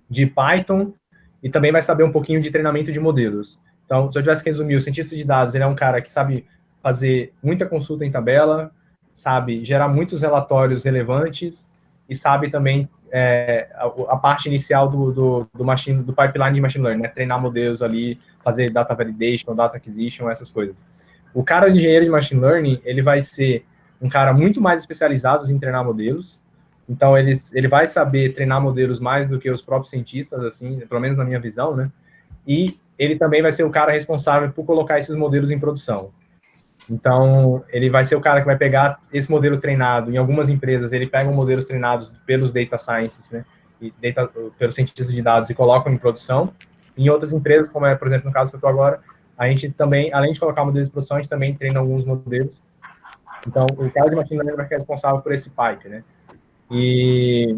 de Python e também vai saber um pouquinho de treinamento de modelos. Então, se eu tivesse que resumir, o cientista de dados, ele é um cara que sabe fazer muita consulta em tabela, sabe gerar muitos relatórios relevantes e sabe também a parte inicial do pipeline de machine learning, né? Treinar modelos ali, fazer data validation, data acquisition, essas coisas. O cara de engenheiro de machine learning, ele vai ser um cara muito mais especializado em treinar modelos. Então, ele vai saber treinar modelos mais do que os próprios cientistas, assim, pelo menos na minha visão, né? E ele também vai ser o cara responsável por colocar esses modelos em produção. Então, ele vai ser o cara que vai pegar esse modelo treinado. Em algumas empresas, ele pega modelos treinados pelos data scientists, né? Pelos cientistas de dados e colocam em produção. Em outras empresas, como é, por exemplo, no caso que eu estou agora, a gente também, além de colocar modelos em produção, a gente também treina alguns modelos. Então, o cara de machine learning vai ser responsável por esse pipe, né? E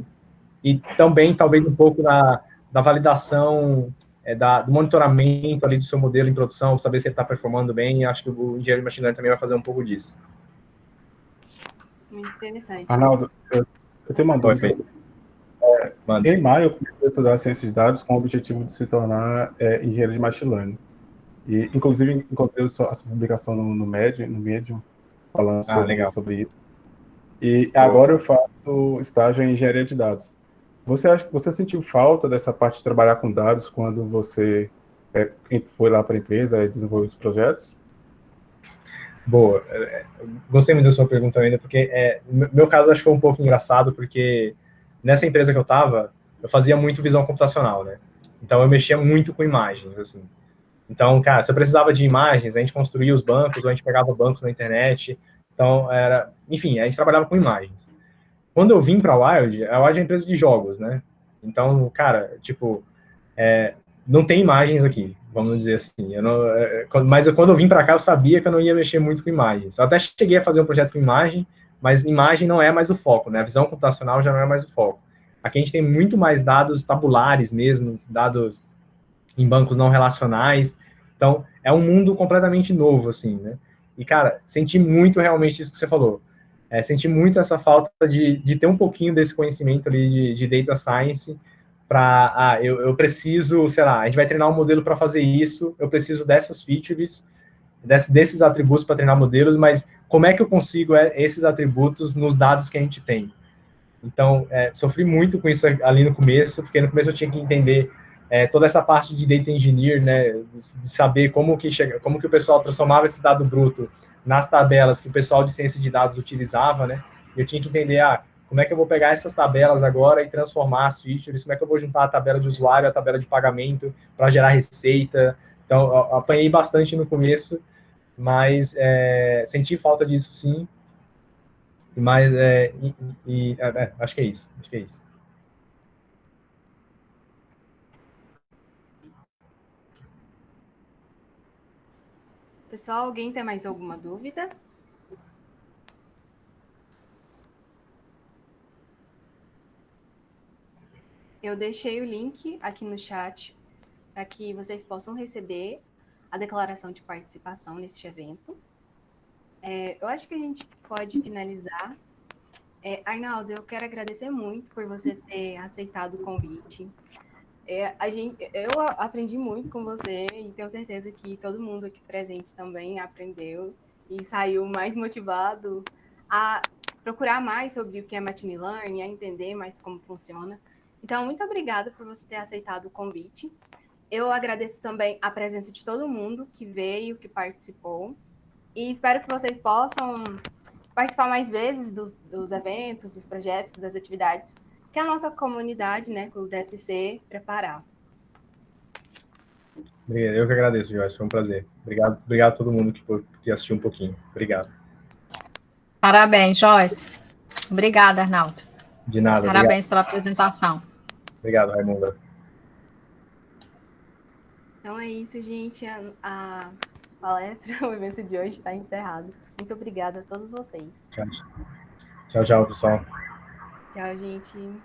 também, talvez, um pouco da validação, do monitoramento ali do seu modelo em produção, saber se ele está performando bem. Acho que o engenheiro de machine learning também vai fazer um pouco disso. Muito interessante. Arnaldo, eu tenho uma dúvida. Em maio, eu comecei a estudar ciência de dados com o objetivo de se tornar engenheiro de machine learning. E, inclusive, encontrei a sua publicação no Medium, falando sobre isso. E agora eu faço estágio em engenharia de dados. Você sentiu falta dessa parte de trabalhar com dados quando você foi lá para a empresa e desenvolveu os projetos? Boa. Gostei muito da sua pergunta ainda, porque meu caso acho que foi um pouco engraçado, porque nessa empresa que eu estava, eu fazia muito visão computacional, né? Então eu mexia muito com imagens, assim. Então, cara, se eu precisava de imagens, a gente construía os bancos, ou a gente pegava bancos na internet. Então, enfim, a gente trabalhava com imagens. Quando eu vim para a Wild é uma empresa de jogos, né? Então, cara, tipo, não tem imagens aqui, vamos dizer assim. Mas quando eu vim para cá, eu sabia que eu não ia mexer muito com imagens. Eu até cheguei a fazer um projeto com imagem, mas imagem não é mais o foco, né? A visão computacional já não é mais o foco. Aqui a gente tem muito mais dados tabulares mesmo, dados em bancos não relacionais. Então, é um mundo completamente novo, assim, né? E, cara, senti muito realmente isso que você falou. Senti muito essa falta de ter um pouquinho desse conhecimento ali de data science para, eu preciso, sei lá, a gente vai treinar um modelo para fazer isso, eu preciso dessas features, desses atributos para treinar modelos, mas como é que eu consigo esses atributos nos dados que a gente tem? Então, sofri muito com isso ali no começo, porque no começo eu tinha que entender toda essa parte de data engineer, né, de saber como que o pessoal transformava esse dado bruto nas tabelas que o pessoal de ciência de dados utilizava, né? Eu tinha que entender, como é que eu vou pegar essas tabelas agora e transformar as features, como é que eu vou juntar a tabela de usuário, a tabela de pagamento para gerar receita. Então, eu apanhei bastante no começo, mas senti falta disso sim. Mas acho que é isso. Acho que é isso. Pessoal, alguém tem mais alguma dúvida? Eu deixei o link aqui no chat para que vocês possam receber a declaração de participação neste evento. Eu acho que a gente pode finalizar. Arnaldo, eu quero agradecer muito por você ter aceitado o convite. Eu aprendi muito com você e tenho certeza que todo mundo aqui presente também aprendeu e saiu mais motivado a procurar mais sobre o que é Machine Learning, a entender mais como funciona. Então, muito obrigada por você ter aceitado o convite. Eu agradeço também a presença de todo mundo que veio, que participou. E espero que vocês possam participar mais vezes dos eventos, dos projetos, das atividades que a nossa comunidade, né, o DSC, preparar. Eu que agradeço, Joyce. Foi um prazer. Obrigado a todo mundo que assistiu um pouquinho. Obrigado. Parabéns, Joyce. Obrigada, Arnaldo. De nada. Parabéns pela apresentação. Obrigado, Raimunda. Então é isso, gente. A palestra, o evento de hoje está encerrado. Muito obrigada a todos vocês. Tchau, pessoal. Tchau, gente.